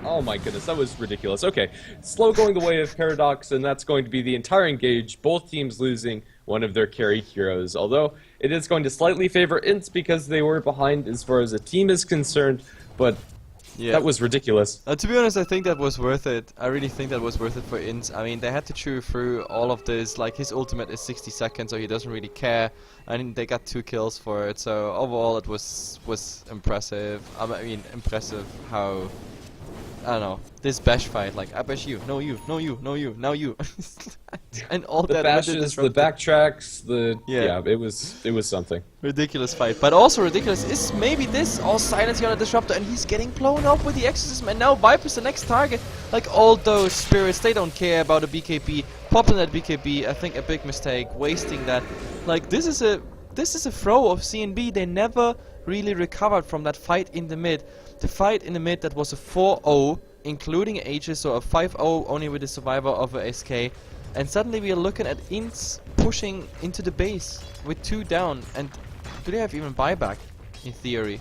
Oh my goodness, that was ridiculous. Okay, slow going the way of Paradox, and that's going to be the entire engage. Both teams losing one of their carry heroes, although it is going to slightly favor INTZ because they were behind as far as the team is concerned, but yeah, that was ridiculous. To be honest, I think that was worth it. I really think that was worth it for INTZ. I mean, they had to chew through all of this. Like, his ultimate is 60 seconds, so he doesn't really care. And they got 2 kills for it, so overall it was impressive. I mean, impressive how... I don't know, this bash fight, like, I bash you, no you, no you, no you, now you. And all the that bashes, the backtracks, yeah, it was something. Ridiculous fight, but also ridiculous is maybe this all silencing on a disruptor, and he's getting blown up with the exorcism, and now Viper's the next target. Like, all those spirits, they don't care about a BKB, popping that BKB, I think a big mistake, wasting that. Like, this is a throw of CNB. They never really recovered from that fight in the mid. The fight in the mid that was a 4-0, including Aegis, so a 5-0 only with the survivor of a SK. And suddenly we are looking at INTZ pushing into the base with 2 down. And do they have even buyback, in theory?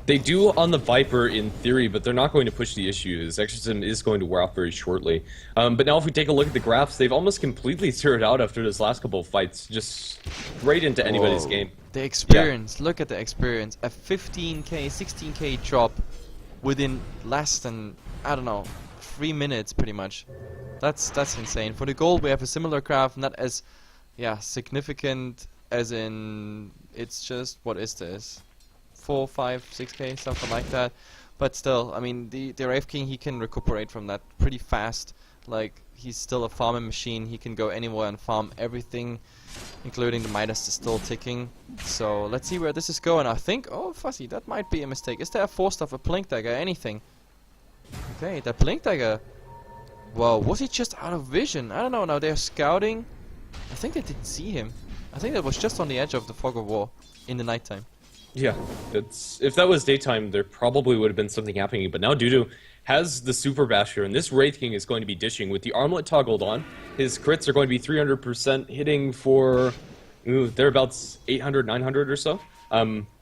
They do on the Viper in theory, but they're not going to push the issues. Exorcism is going to wear off very shortly. But now if we take a look at the graphs, they've almost completely zeroed out after those last couple of fights. Just straight into anybody's game. The experience, look at the experience. A 15k, 16k drop within less than, I don't know, 3 minutes pretty much. That's insane. For the gold we have a similar graph, not as significant as in, it's just, what is this? 4, 5, 6k, something like that. But still, I mean, the Wraith King, he can recuperate from that pretty fast. Like, he's still a farming machine. He can go anywhere and farm everything, including the Midas is still ticking. So let's see where this is going. I think, oh Fuzzy, that might be a mistake. Is there a 4-stuff, a Blink Dagger, anything? Okay, that Blink Dagger. Whoa, was he just out of vision? I don't know. Now they're scouting. I think they didn't see him. I think that was just on the edge of the fog of war in the nighttime. Yeah, if that was daytime, there probably would have been something happening. But now Dudu has the Super Basher, and this Wraith King is going to be dishing with the armlet toggled on. His crits are going to be 300%, hitting for thereabouts 800, 900 or so,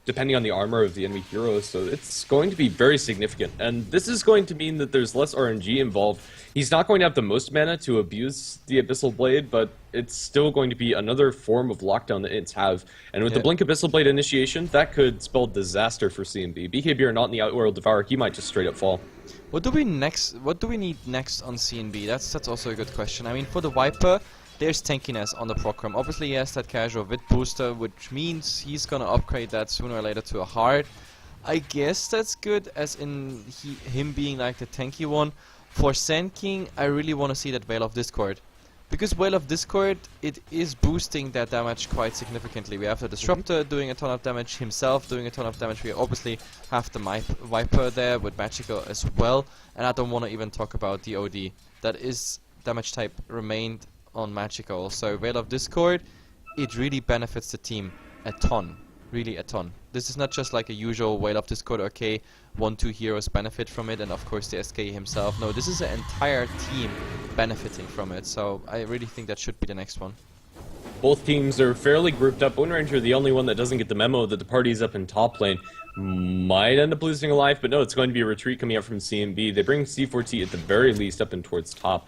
depending on the armor of the enemy heroes. So it's going to be very significant, and this is going to mean that there's less RNG involved. He's not going to have the most mana to abuse the Abyssal Blade, but it's still going to be another form of lockdown that INTZ have. And with the Blink Abyssal Blade initiation, that could spell disaster for CNB. BKB are not in the Outworld Devourer, he might just straight up fall. What do we need next on CNB? That's also a good question. I mean, for the Viper, there's tankiness on the program. Obviously, he has that casual Vit booster, which means he's gonna upgrade that sooner or later to a hard. I guess that's good, as in him being like the tanky one. For Sand King, I really want to see that Veil of Discord. Because Veil of Discord, it is boosting that damage quite significantly. We have the Disruptor doing a ton of damage, himself doing a ton of damage. We obviously have the Viper there with Magical as well. And I don't want to even talk about the OD. That is damage type remained on Magical. So Veil of Discord, it really benefits the team a ton. Really a ton. This is not just like a usual Veil of Discord, okay, 1-2 heroes benefit from it, and of course the SK himself. No, this is an entire team benefiting from it, so I really think that should be the next one. Both teams are fairly grouped up. Bone Ranger, the only one that doesn't get the memo that the party's up in top lane, might end up losing a life, but no, it's going to be a retreat coming out from CNB. They bring C4T at the very least up and towards top.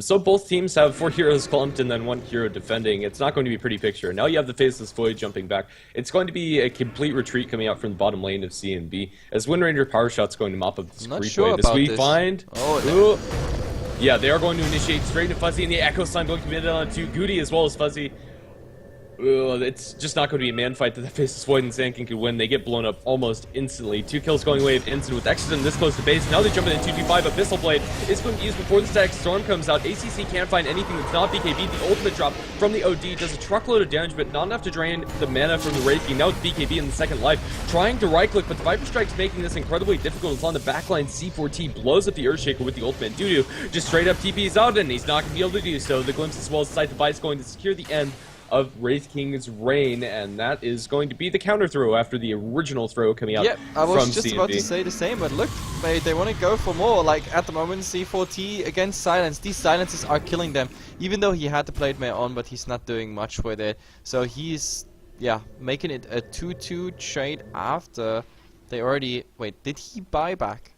So both teams have 4 heroes clumped and then 1 hero defending. It's not going to be a pretty picture. Now you have the Faceless Void jumping back. It's going to be a complete retreat coming out from the bottom lane of CNB, as Wind Ranger Power Shot's going to mop up this creep wave. As we find... Oh, yeah, they are going to initiate straight into Fuzzy, and the Echo Sign going to be committed onto Goody as well as Fuzzy. It's just not going to be a man fight that the Faceless Void and Sand King could win. They get blown up almost instantly. 2 kills going away of INTZ with Exodus this close to base. Now they jump in 2-2-5. Abyssal Blade is going to be used before the Static Storm comes out. ACC can't find anything that's not BKB. The ultimate drop from the OD does a truckload of damage, but not enough to drain the mana from the Wraith King. Now it's BKB in the second life, trying to right-click, but the Viper Strike's making this incredibly difficult. It's on the backline. C4T blows up the Earthshaker with the ultimate. Dudu just straight up TP's out, and he's not going to be able to do so. The Glimpse as well as Sight Device going to secure the end of Wraith King's reign, and that is going to be the counter throw after the original throw coming out. Yep, I was just CNB. about to say the same, but look, they want to go for more. Like at the moment, C4T against Silence. These silences are killing them, even though he had the Blade Mail on, but he's not doing much with it. So he's, yeah, making it a 2-2 trade after they already... Wait, did he buy back?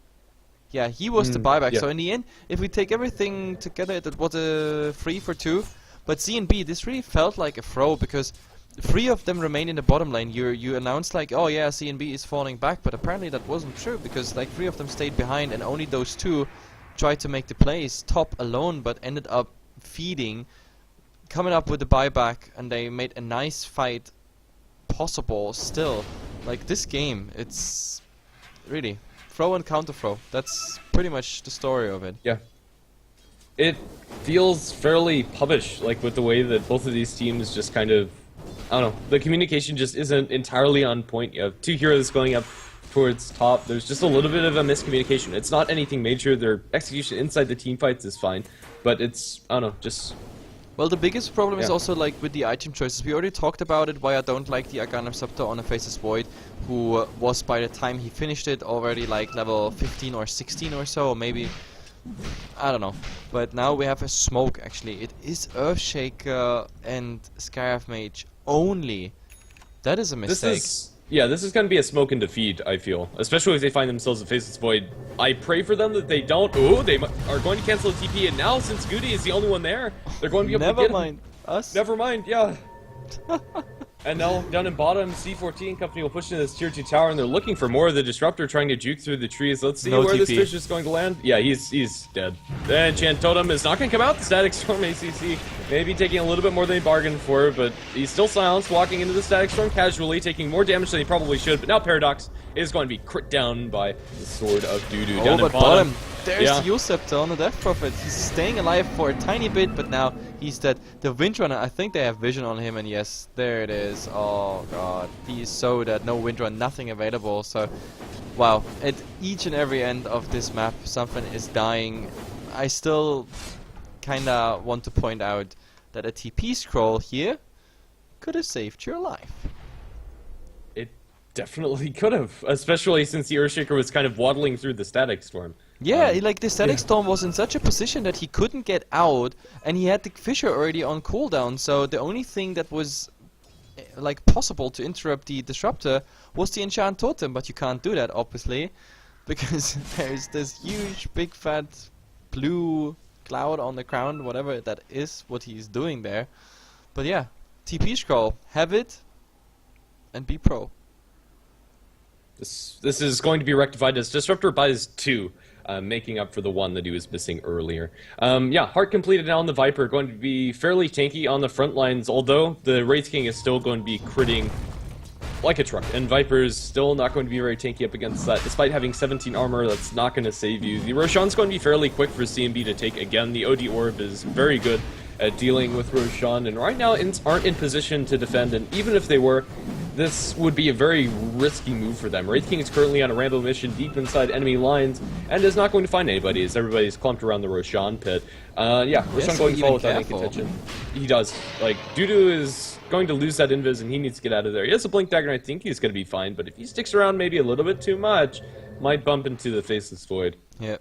Yeah, he was the buyback. yeah. So in the end, if we take everything together, it was a 3-for-2. But CNB, this really felt like a throw, because 3 of them remain in the bottom lane. You announced like, oh yeah, CNB is falling back, but apparently that wasn't true, because like 3 of them stayed behind, and only those 2 tried to make the plays top alone, but ended up feeding, coming up with the buyback, and they made a nice fight possible still. Like this game, it's really throw and counter throw. That's pretty much the story of it. Yeah. It feels fairly pubbish, like with the way that both of these teams just kind of, I don't know, the communication just isn't entirely on point. You have 2 heroes going up towards top. There's just a little bit of a miscommunication. It's not anything major. Their execution inside the team fights is fine, but it's, I don't know, just... Well, the biggest problem is Yeah. also like with the item choices. We already talked about it, why I don't like the Arcanum Scepter on a Faceless Void, who was by the time he finished it already like level 15 or 16 or so, or maybe... I don't know. But now we have a smoke actually. It is Earthshaker and Scarab Mage only. That is a mistake. This is going to be a smoke and defeat, I feel. Especially if they find themselves a Faceless Void. I pray for them that they don't. Ooh, they are going to cancel the TP, and now since Goody is the only one there, they're going to be able to Never get mind. Us? Never mind, yeah. And now down in bottom, C14 and company will push into this tier 2 tower, and they're looking for more of the Disruptor, trying to juke through the trees. Let's see No where this TP. fish is going to land. Yeah, he's dead. The Enchant Totem is not going to come out. The Static Storm ACC maybe taking a little bit more than he bargained for, but he's still silenced, walking into the Static Storm casually, taking more damage than he probably should. But now Paradox is going to be crit down by the Sword of Dudu. Down Oh, in but bottom. There's Yeah. the Scepter on the Death Prophet. He's staying alive for a tiny bit, but now he's dead. The Windrunner, I think they have vision on him, and yes, there it is. Oh god, he is so dead. No Windrunner, nothing available. So, wow. At each and every end of this map, something is dying. I still kinda want to point out that a TP scroll here could have saved your life. It definitely could have, especially since the Earthshaker was kind of waddling through the Static Storm. Yeah, like the Static Storm was in such a position that he couldn't get out, and he had the Fissure already on cooldown, so the only thing that was like possible to interrupt the Disruptor was the Enchant Totem, but you can't do that obviously, because there's this huge big fat blue cloud on the ground, whatever that is, what he's doing there. But yeah, TP scroll, have it, and be pro. This is going to be rectified as Disruptor buys 2. Making up for the 1 that he was missing earlier. Yeah, Heart completed now on the Viper, going to be fairly tanky on the front lines, although the Wraith King is still going to be critting like a truck, and Viper's still not going to be very tanky up against that. Despite having 17 armor, that's not going to save you. The Roshan's going to be fairly quick for CNB to take again. The OD Orb is very good at dealing with Roshan, and right now INTZ aren't in position to defend, and even if they were, this would be a very risky move for them. Wraith King is currently on a Rambo mission deep inside enemy lines and is not going to find anybody as everybody's clumped around the Roshan pit. Yeah, Roshan going to fall without any contention. He does. Like, Dudu is going to lose that invis and he needs to get out of there. He has a Blink Dagger and I think he's going to be fine, but if he sticks around maybe a little bit too much, might bump into the Faceless Void. Yeah.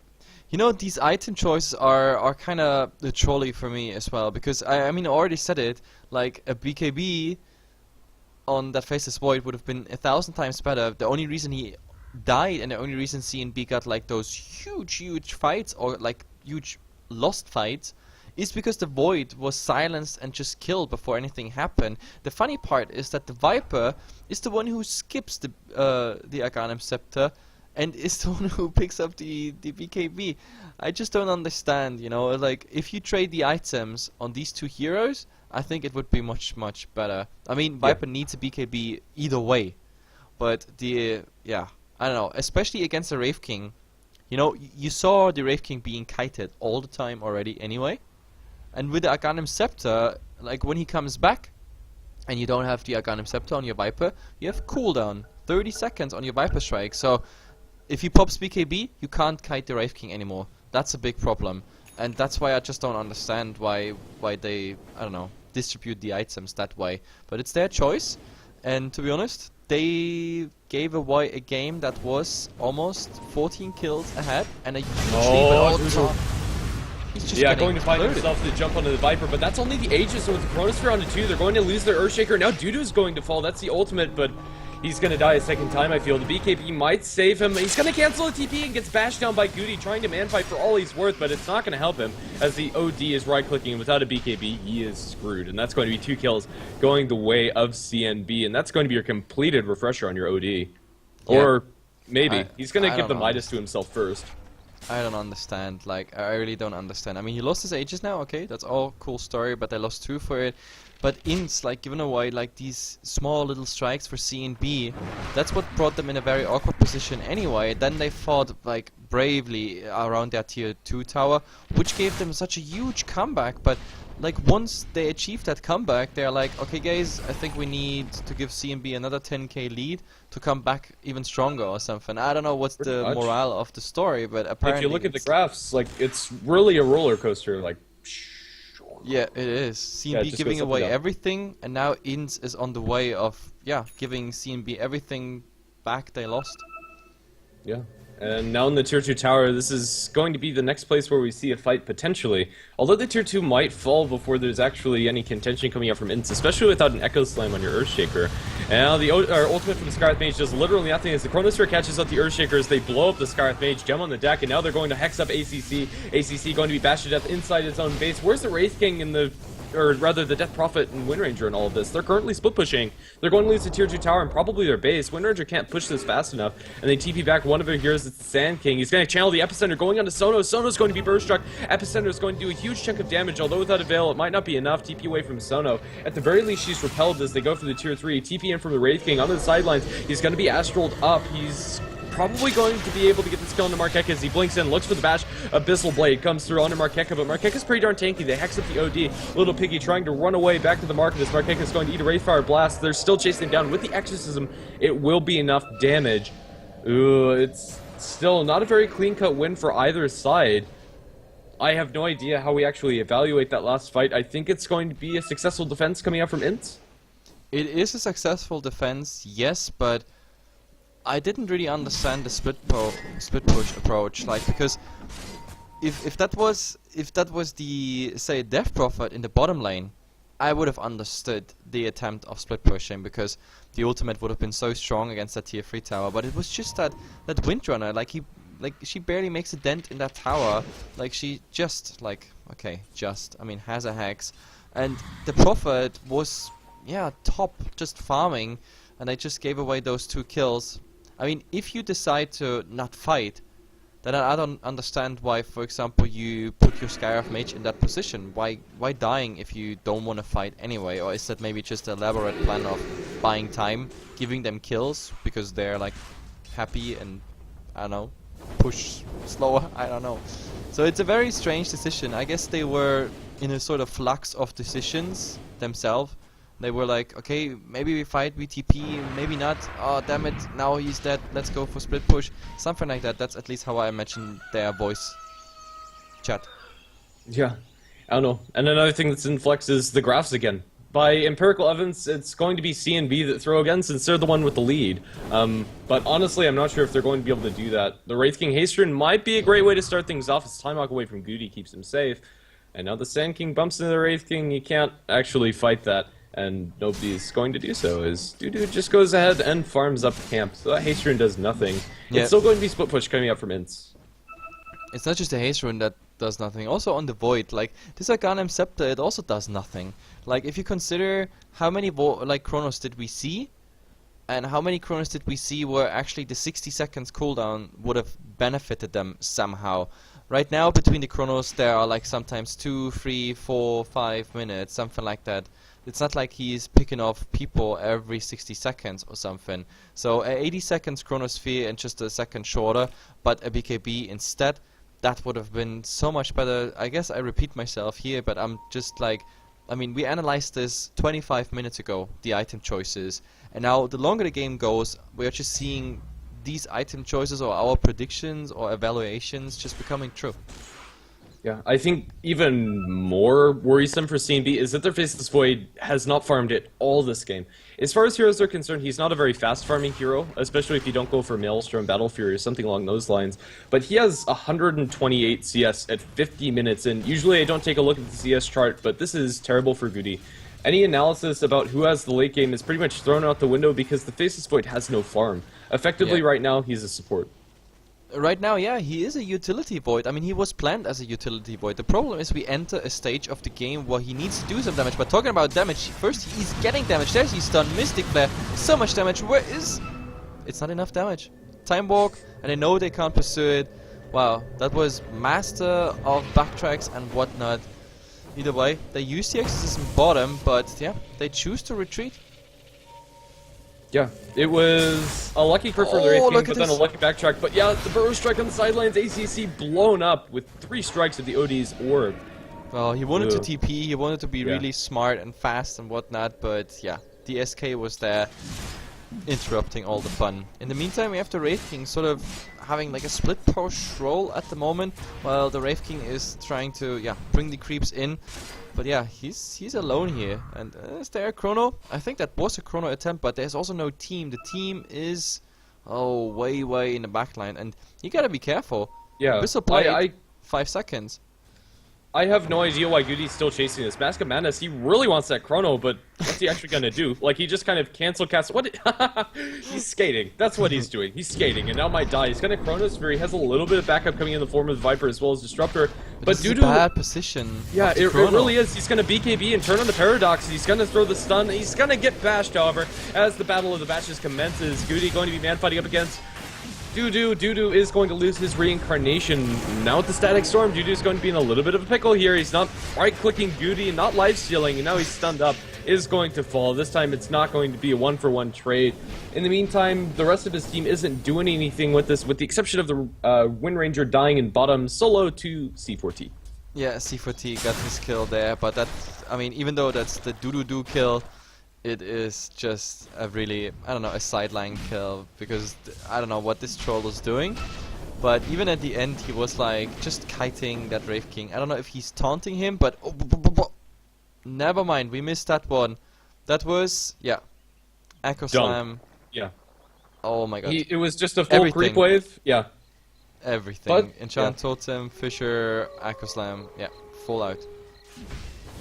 You know, these item choices are kind of the trolley for me as well, because I mean, I already said it, like a BKB on that Faceless Void would have been 1,000 times better. The only reason he died and the only reason CNB got like those huge fights or like huge lost fights is because the Void was silenced and just killed before anything happened. The funny part is that the Viper is the one who skips the Arcanum Scepter and is the one who picks up the BKB. I just don't understand, you know, like if you trade the items on these two heroes, I think it would be much better. I mean, Viper needs a BKB either way, but yeah, I don't know, especially against the Wraith King. You know, you saw the Wraith King being kited all the time already anyway, and with the Aghanim Scepter, like when he comes back, and you don't have the Aghanim Scepter on your Viper, you have cooldown, 30 seconds on your Viper Strike, so if he pops BKB, you can't kite the Wraith King anymore. That's a big problem, and that's why I just don't understand why they, I don't know, distribute the items that way. But it's their choice, and to be honest, they gave away a game that was almost 14 kills ahead, and a huge lead. He's just going to find himself to jump onto the Viper, but that's only the Aegis, so with the Chronosphere onto 2, they're going to lose their Earthshaker. Now Dudu's going to fall, that's the ultimate, but he's going to die a second time, I feel. The BKB might save him. He's going to cancel a TP and gets bashed down by Goody, trying to man fight for all he's worth, but it's not going to help him, as the OD is right-clicking, and without a BKB, he is screwed. And that's going to be 2 kills going the way of CNB, and that's going to be your completed refresher on your OD. Or maybe. He's going to give the Midas to himself first. I don't understand, like, I really don't understand. I mean, he lost his Aegis now, okay, that's all cool story, but they lost 2 for it. But INTZ, like, giving away, like, these small little strikes for CNB, that's what brought them in a very awkward position anyway. Then they fought, like, bravely around their tier 2 tower, which gave them such a huge comeback, but like once they achieve that comeback, they're like, okay guys, I think we need to give CNB another 10k lead to come back even stronger or something. I don't know what's the morale of the story, but apparently if you look at the graphs, like, it's really a roller coaster, like, yeah, it is. CNB giving away everything, and now INTZ is on the way of, giving CNB everything back they lost. Yeah. And now in the Tier 2 tower, this is going to be the next place where we see a fight, potentially. Although the Tier 2 might fall before there's actually any contention coming out from INTZ, especially without an Echo Slam on your Earthshaker. And now the ultimate from the Scarlet Mage does literally nothing as the Chronosphere catches up the Earthshakers, they blow up the Scarlet Mage, gem on the deck, and now they're going to hex up ACC. ACC going to be bashed to death inside his own base. Where's the Wraith King in the... or rather the Death Prophet and Wind Ranger and all of this? They're currently split pushing. They're going to lose the Tier 2 tower and probably their base. Wind Ranger can't push this fast enough, and they TP back one of their heroes, it's the Sand King. He's going to channel the Epicenter going onto Sono. Sono's going to be burst struck. Epicenter is going to do a huge chunk of damage, although without a Veil it might not be enough. TP away from Sono. At the very least she's repelled as they go for the Tier 3. TP in from the Wraith King onto the sidelines. He's going to be astraled up. He's probably going to be able to get this kill into Markeka as he blinks in, looks for the bash. Abyssal Blade comes through onto Markeka, but Markeka's pretty darn tanky. They hex up the OD. Little Piggy trying to run away back to the market as Markeka's going to eat a Wraithfire Blast. They're still chasing him down. With the Exorcism, it will be enough damage. Ooh, it's still not a very clean-cut win for either side. I have no idea how we actually evaluate that last fight. I think it's going to be a successful defense coming out from INTZ. It is a successful defense, yes, but I didn't really understand the split push approach, like, because if that was the, say, Death Prophet in the bottom lane, I would have understood the attempt of split pushing, because the ultimate would have been so strong against that tier 3 tower. But it was just that Windrunner, she barely makes a dent in that tower. Like, she just, I mean, has a hex, and the Prophet was top, just farming, and they just gave away those 2 kills. I mean, if you decide to not fight, then I don't understand why, for example, you put your Skywrath Mage in that position. Why dying if you don't want to fight anyway? Or is that maybe just an elaborate plan of buying time, giving them kills, because they're, like, happy and, I don't know, push slower? I don't know. So it's a very strange decision. I guess they were in a sort of flux of decisions themselves. They were like, okay, maybe we fight VTP, maybe not. Oh, damn it, now he's dead, let's go for split push. Something like that. That's at least how I imagine their voice chat. Yeah, I don't know. And another thing that's in flex is the graphs again. By empirical evidence, it's going to be CNB that throw again, since they're the one with the lead. But honestly, I'm not sure if they're going to be able to do that. The Wraith King Haste Rune might be a great way to start things off, as Time Walk away from Goody keeps him safe. And now the Sand King bumps into the Wraith King, you can't actually fight that. And nobody's going to do so, as Dudu just goes ahead and farms up camp. So that haste rune does nothing. Yeah. It's still going to be split push coming up from INTZ. It's not just the haste rune that does nothing. Also on the Void, like, this Aghanim Scepter, it also does nothing. Like, if you consider how many Chronos did we see, And how many Chronos did we see where actually the 60 seconds cooldown would have benefited them somehow? Right now, between the Chronos, there are like sometimes 2, 3, 4, 5 minutes, something like that. It's not like he's picking off people every 60 seconds or something. So a 80 seconds Chronosphere and just a second shorter, but a BKB instead, that would have been so much better. I guess I repeat myself here, but I'm just like, I mean, we analyzed this 25 minutes ago, the item choices, and now the longer the game goes, we're just seeing these item choices or our predictions or evaluations just becoming true. Yeah, I think even more worrisome for CNB is that their Faceless Void has not farmed it all this game. As far as heroes are concerned, he's not a very fast farming hero, especially if you don't go for Maelstrom, Battle Fury, or something along those lines. But he has 128 CS at 50 minutes, and usually I don't take a look at the CS chart, but this is terrible for Goody. Any analysis about who has the late game is pretty much thrown out the window because the Faceless Void has no farm. Effectively, right now, he's a support. Right now, yeah, he is a utility void. I mean, he was planned as a utility void. The problem is we enter a stage of the game where he needs to do some damage. But talking about damage, first he's getting damage. There's his stun, Mystic Flare, so much damage. Where is... It's not enough damage. Time Walk, and they know they can't pursue it. Wow, that was master of backtracks and whatnot. Either way, they use the exorcism bottom, but yeah, they choose to retreat. Yeah, it was a lucky crit for the Wraith King, but then a lucky backtrack. But yeah, the Burrow Strike on the sidelines, ACC blown up with 3 strikes of the OD's orb. Well, he wanted to TP, he wanted to be really smart and fast and whatnot, but yeah, the SK was there, interrupting all the fun. In the meantime, we have the Wraith King sort of having like a split push role at the moment, while the Wraith King is trying to, bring the creeps in. But yeah, he's alone here. And is there a Chrono? I think that was a Chrono attempt, but there's also no team. The team is, way in the backline. And you gotta be careful. Yeah. Whistle Blade, 5 seconds. I have no idea why Goody's still chasing this. Mask of Madness, he really wants that Chrono, but what's he actually gonna do? Like, he just kind of cancel cast. What? He's skating. That's what he's doing. He's skating, and now might die. He's gonna Chronosphere. He has a little bit of backup coming in the form of the Viper as well as Disruptor. But due to a bad position. Yeah, it really is. He's gonna BKB and turn on the Paradox. He's gonna throw the stun. He's gonna get bashed, however, as the Battle of the Batches commences. Goody going to be man fighting up against Dudu. Dudu is going to lose his reincarnation. Now with the Static Storm, Dudu is going to be in a little bit of a pickle here. He's not right-clicking Goody, not life-stealing, and now he's stunned up. Is going to fall. This time it's not going to be a one-for-one trade. In the meantime, the rest of his team isn't doing anything with this, with the exception of the Wind Ranger dying in bottom solo to C4T. Yeah, C4T got his kill there, but that, I mean, even though that's the Dudu kill, it is just a really, I don't know, a sideline kill, because I don't know what this troll was doing, but even at the end he was like just kiting that Wraith King. I don't know if he's taunting him, but never mind, we missed that one. That was, Echo Slam. Yeah. Oh my god. It was just a full creep wave. Yeah. Everything. But, Enchant Totem, Fisher, Echo Slam, full out.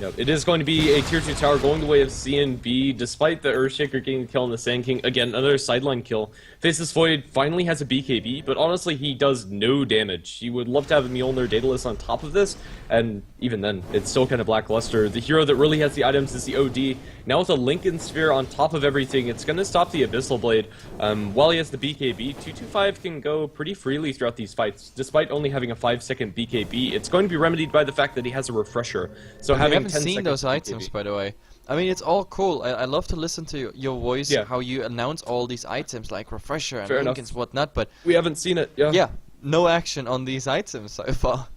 Yep, it is going to be a tier 2 tower going the way of CNB, despite the Earthshaker getting the kill on the Sand King. Again, another sideline kill. Faceless Void finally has a BKB, but honestly, he does no damage. He would love to have a Mjolnir Daedalus on top of this, and even then, it's still kind of lackluster. The hero that really has the items is the OD. Now with a Lincoln Sphere on top of everything, it's going to stop the Abyssal Blade. While he has the BKB, 225 can go pretty freely throughout these fights. Despite only having a 5-second BKB, it's going to be remedied by the fact that he has a Refresher. So having I haven't seen those items, by the way. I mean, it's all cool. I love to listen to your voice, how you announce all these items, like Refresher and Lincolns, whatnot, but... We haven't seen it, Yeah, no action on these items so far.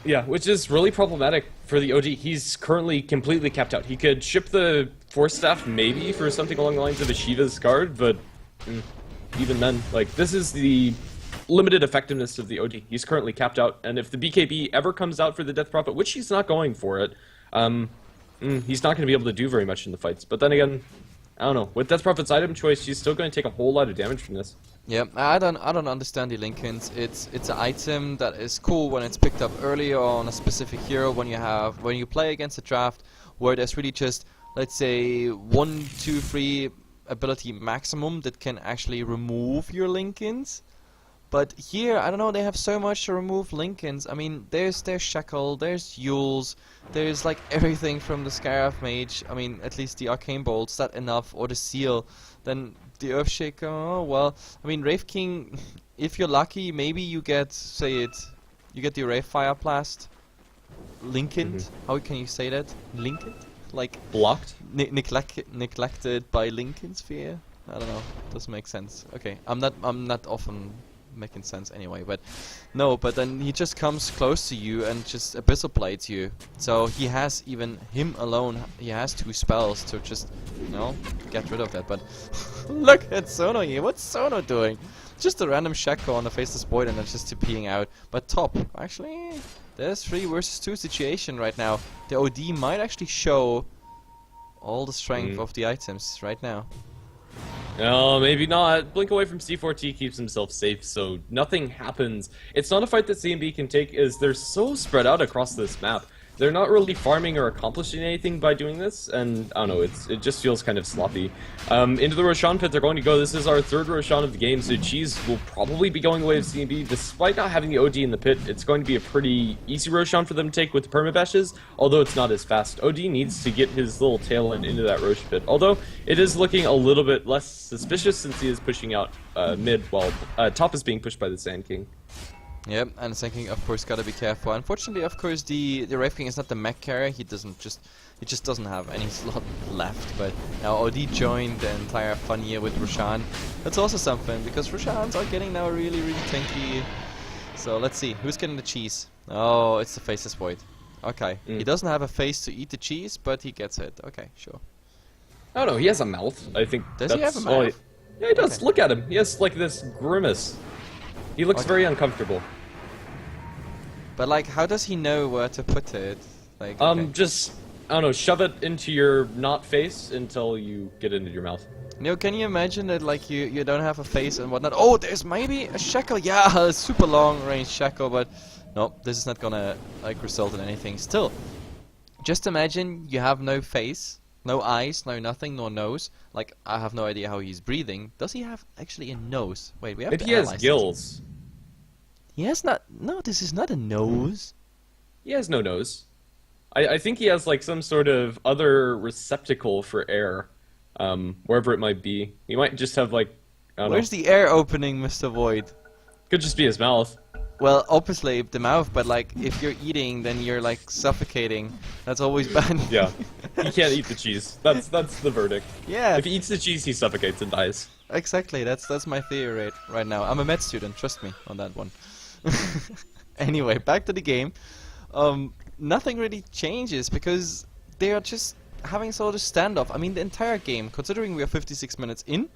Yeah, which is really problematic for the OD. He's currently completely capped out. He could ship the Force Staff, maybe, for something along the lines of a Shiva's Guard, but even then, like, this is the limited effectiveness of the OD. He's currently capped out, and if the BKB ever comes out for the Death Prophet, which he's not going for it, he's not going to be able to do very much in the fights. But then again, I don't know. With Death Prophet's item choice, he's still going to take a whole lot of damage from this. Yeah, I don't understand the Lincolns. It's an item that is cool when it's picked up earlier on a specific hero, when you play against a draft where there's really just, let's say, 1, 2, 3 ability maximum that can actually remove your Lincolns. But here, I don't know, they have so much to remove Lincolns. I mean, there's Shackle, there's Yules, there's like everything from the Scarab Mage. I mean, at least the Arcane Bolt's that enough, or the Seal. Then the Earthshaker, oh well. I mean, Wraith King, if you're lucky, maybe you get, you get the Wraith Fire Blast. Lincoln, how can you say that? Lincoln? Like Blocked? Neglected by Lincoln Sphere? I don't know, doesn't make sense. Okay, I'm not often making sense anyway, but no, but then he just comes close to you and just Abyssal Blades you. So he has, even him alone, he has 2 spells to just, you know, get rid of that. But look at Sono here, what's Sono doing? Just a random Shackle on the Faceless Void and then just TPing out. But top, actually, there's 3 versus 2 situation right now. The OD might actually show all the strength of the items right now. No, maybe not. Blink away from C4T keeps himself safe, so nothing happens. It's not a fight that CNB can take, as they're so spread out across this map. They're not really farming or accomplishing anything by doing this, and I don't know, it just feels kind of sloppy. Into the Roshan pit they're going to go. This is our 3rd Roshan of the game, so Cheese will probably be going away with CNB. Despite not having the OD in the pit, it's going to be a pretty easy Roshan for them to take with the permabashes, although it's not as fast. OD needs to get his little tail end into that Rosh pit, although it is looking a little bit less suspicious since he is pushing out mid while top is being pushed by the Sand King. Yep, and Sand King, of course, gotta be careful. Unfortunately, of course, the Wraith King is not the mech carrier. He just doesn't have any slot left. But now OD joined the entire fun here with Roshan. That's also something, because Roshans are getting now really, really tanky. So let's see, who's getting the cheese? Oh, it's the Faceless Void. Okay, he doesn't have a face to eat the cheese, but he gets it. Okay, sure. I don't know, he has a mouth, I think. Does he have a mouth? Yeah, he does. Okay. Look at him. He has like this grimace. He looks very uncomfortable. But like, how does he know where to put it? Like, just, I don't know, shove it into your not face until you get it into your mouth. You know, can you imagine that like you don't have a face and whatnot? Oh, there's maybe a Shackle. Yeah, a super long range Shackle, but no, this is not gonna like result in anything. Still, just imagine you have no face, no eyes, no nothing, no nose. Like, I have no idea how he's breathing. Does he have actually a nose? Wait, we have to analyze. He has gills. He has not. No, this is not a nose. He has no nose. I think he has like some sort of other receptacle for air, wherever it might be. He might just have like. I don't Where's know. the air opening, Mr. Void? Could just be his mouth. Well, obviously the mouth, but like if you're eating, then you're like suffocating. That's always bad. Yeah, he can't eat the cheese. That's the verdict. Yeah. If he eats the cheese, he suffocates and dies. Exactly. That's my theory right now. I'm a med student. Trust me on that one. Anyway, back to the game. Nothing really changes because they are just having sort of standoff. I mean, the entire game, considering we are 56 minutes in,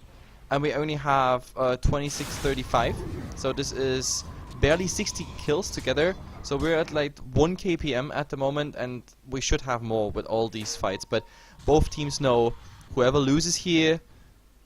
and we only have 26:35, so this is barely 60 kills together. So we're at like 1 KPM at the moment, and we should have more with all these fights. But both teams know whoever loses here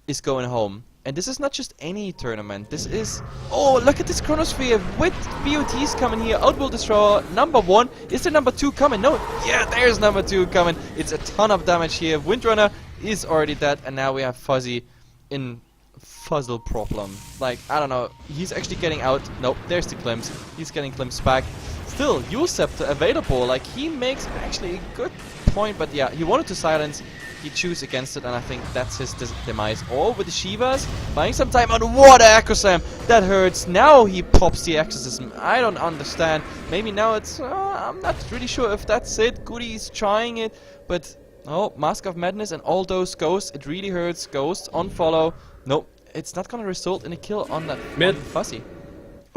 is going home. And this is not just any tournament. This is... Oh, look at this Chronosphere with BOTs coming here. Outworld Destroyer, number 1. Is there number 2 coming? No. Yeah, there's number 2 coming. It's a ton of damage here. Windrunner is already dead. And now we have Fuzzy in fuzzle problem. Like, I don't know. He's actually getting out. Nope, there's the Glimpse. He's getting Glimpse back. Still, Yule Scepter available. Like, he makes actually a good point. But yeah, he wanted to silence. He chose against it, and I think that's his demise. Oh, with the Shivas, buying some time on what Echo Slam. That hurts. Now he pops the Exorcism. I don't understand. Maybe now it's... I'm not really sure if that's it. Goody's trying it, but... Oh, Mask of Madness and all those ghosts. It really hurts. Ghosts on follow. Nope, it's not gonna result in a kill on that mid. Fuzzy.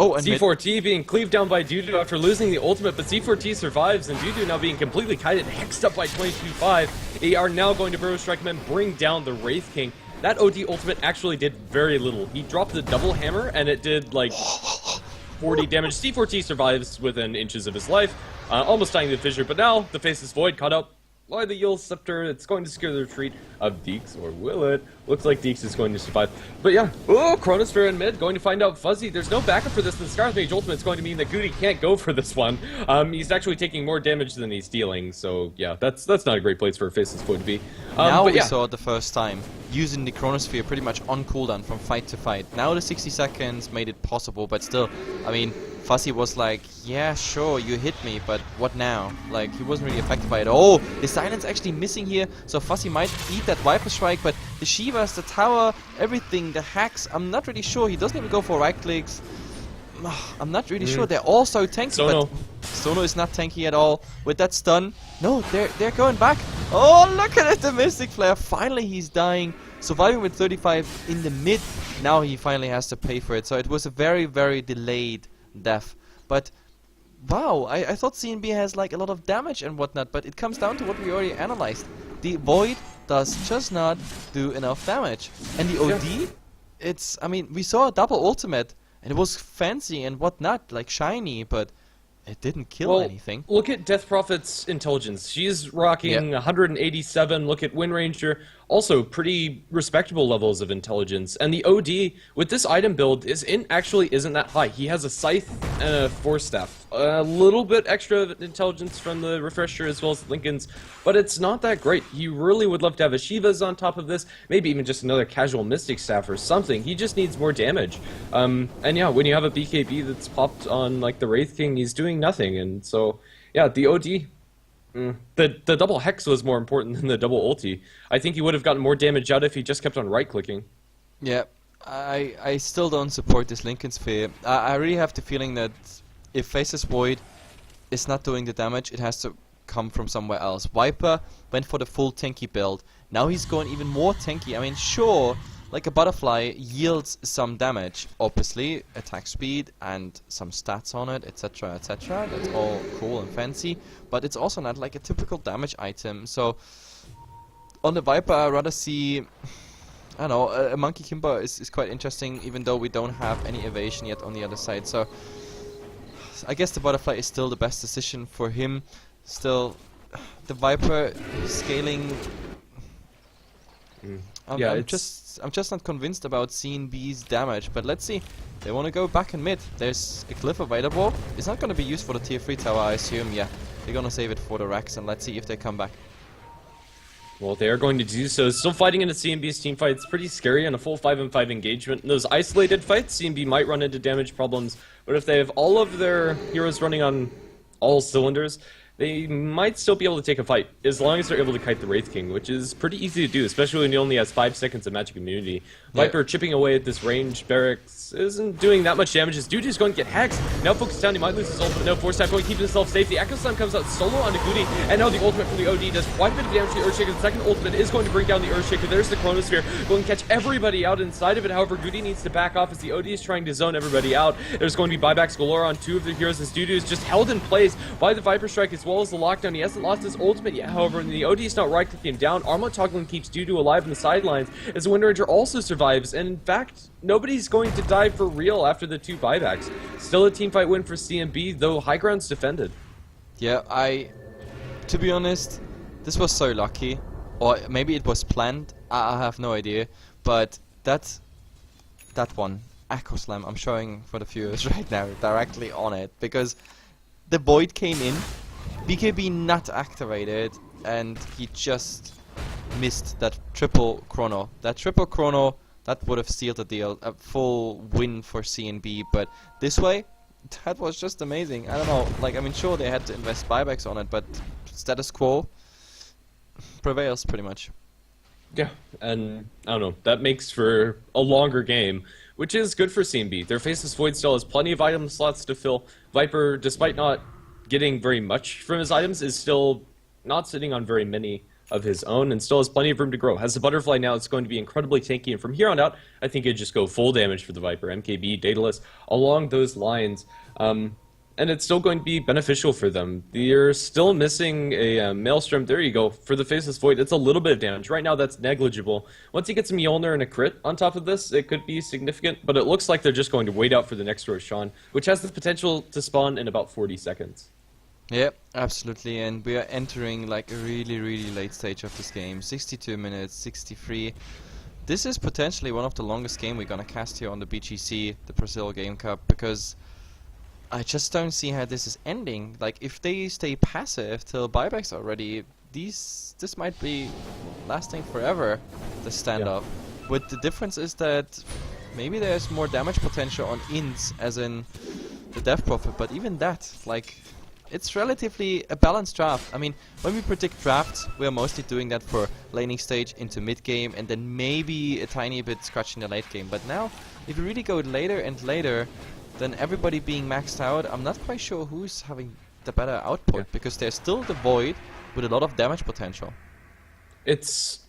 Oh, and C4T being cleaved down by Dudu after losing the ultimate, but C4T survives, and Dudu now being completely kited, hexed up by 22-5. They are now going to Burrow Strike and bring down the Wraith King. That OD ultimate actually did very little. He dropped the double hammer, and it did like 40 damage. C4T survives within inches of his life, almost dying to the fissure, but now the Faceless Void caught up Why the Yule Scepter? It's going to secure the retreat of Deeks, or will it? Looks like Deeks is going to survive. But yeah, oh, Chronosphere in mid, going to find out Fuzzy. There's no backup for this, and the Scarlet Mage ultimate is going to mean that Goody can't go for this one. He's actually taking more damage than he's dealing, so yeah, that's not a great place for a Faceless Void to be. Now but we yeah. saw it the first time, using the Chronosphere pretty much on cooldown from fight to fight. Now the 60 seconds made it possible, but still, I mean, Fuzzy was like, yeah, sure, you hit me, but what now? Like, he wasn't really affected by it. Oh, the silence actually missing here, so Fuzzy might eat that Viper Strike, but the Shivas, the tower, everything, the hacks, I'm not really sure. He doesn't even go for right clicks. I'm not really sure. They're all so tanky, but Sono is not tanky at all. With that stun, no, they're going back. Oh, look at it, the Mystic Flare. Finally, he's dying, surviving with 35 in the mid. Now he finally has to pay for it. So it was a very, very delayed death. But wow, I thought CNB has like a lot of damage and whatnot, but it comes down to what we already analyzed. The Void does just not do enough damage, and the OD, it's, I mean, we saw a double ultimate. And it was fancy and whatnot, like shiny, but it didn't kill anything. Look at Death Prophet's intelligence. She's rocking 187. Look at Wind Ranger. Also, pretty respectable levels of intelligence. And the OD, with this item build, actually isn't that high. He has a Scythe and a Force Staff. A little bit extra intelligence from the Refresher as well as Lincoln's, but it's not that great. He really would love to have a Shiva's on top of this, maybe even just another casual Mystic Staff or something. He just needs more damage. And yeah, when you have a BKB that's popped on like the Wraith King, he's doing nothing. And so, yeah, the OD... The double Hex was more important than the double ulti. I think he would have gotten more damage out if he just kept on right-clicking. Yeah, I still don't support this Lincoln Sphere. I really have the feeling that if Faceless Void is not doing the damage, it has to come from somewhere else. Viper went for the full tanky build. Now he's going even more tanky. I mean, sure, like a Butterfly yields some damage, obviously, attack speed and some stats on it, etc, etc. That's all cool and fancy, but it's also not like a typical damage item. So on the Viper, I'd rather see, I don't know, a Monkey Kimber is quite interesting, even though we don't have any evasion yet on the other side. So I guess the Butterfly is still the best decision for him. Still, the Viper scaling... I'm just not convinced about CNB's damage, but let's see. They want to go back in mid. There's a Glyph available. It's not going to be used for the tier 3 tower, I assume. Yeah, they're going to save it for the Rex, and let's see if they come back. Well, they are going to do so. Still fighting in a CNB's team fight. It's pretty scary on a full 5-on-5 engagement. In those isolated fights, CNB might run into damage problems, but if they have all of their heroes running on all cylinders, they might still be able to take a fight, as long as they're able to kite the Wraith King, which is pretty easy to do, especially when he only has 5 seconds of magic immunity. Viper chipping away at this range barracks isn't doing that much damage. His Dudu's going to get hexed. Now focus down, he might lose his ult, but no, Force Staff going to keep himself safe. The Echo Slam comes out solo onto Goody, and now the ultimate from the OD does quite a bit of damage to the Earthshaker. The second ultimate is going to bring down the Earthshaker. There's the Chronosphere, going to catch everybody out inside of it. However, Goody needs to back off as the OD is trying to zone everybody out. There's going to be buybacks galore on 2 of the heroes as Dudu is just held in place by the Viper Strike as well as the lockdown. He hasn't lost his ultimate yet, however, and the OD is not right-clicking him down. Armlet toggling keeps Dudu alive in the sidelines as the Wind Ranger also survives, and in fact, nobody's going to die for real after the 2 buybacks. Still a teamfight win for CNB, though high ground's defended. Yeah, to be honest, this was so lucky, or maybe it was planned, I have no idea, but that one, Echo Slam, I'm showing for the viewers right now, directly on it, because the Void came in, BKB not activated, and he just missed that triple chrono. That triple chrono, that would have sealed the deal, a full win for CNB, but this way, that was just amazing. I don't know, like, I mean, sure, they had to invest buybacks on it, but status quo prevails pretty much. Yeah, and I don't know, that makes for a longer game, which is good for CNB. Their Faceless Void still has plenty of item slots to fill. Viper, despite not getting very much from his items, is still not sitting on very many of his own and still has plenty of room to grow. Has the Butterfly now, it's going to be incredibly tanky, and from here on out, I think it'd just go full damage for the Viper, MKB, Daedalus, along those lines. And it's still going to be beneficial for them. They're still missing a Maelstrom. There you go. For the Faceless Void, it's a little bit of damage. Right now, that's negligible. Once he gets a Mjolnir and a crit on top of this, it could be significant, but it looks like they're just going to wait out for the next Roshan, which has the potential to spawn in about 40 seconds. Yeah, absolutely, and we are entering like a really, really late stage of this game. 62 minutes, 63. This is potentially one of the longest game we're gonna cast here on the BGC, the Brazil Game Cup, because I just don't see how this is ending. Like, if they stay passive till buybacks are ready, this might be lasting forever, the standoff. But the difference is that maybe there's more damage potential on INTZ, as in the death profit, but even that, like, it's relatively a balanced draft. I mean, when we predict drafts, we are mostly doing that for laning stage into mid game, and then maybe a tiny bit scratching the late game. But now, if we really go later and later, then everybody being maxed out, I'm not quite sure who's having the better output, because there's still the Void with a lot of damage potential. It's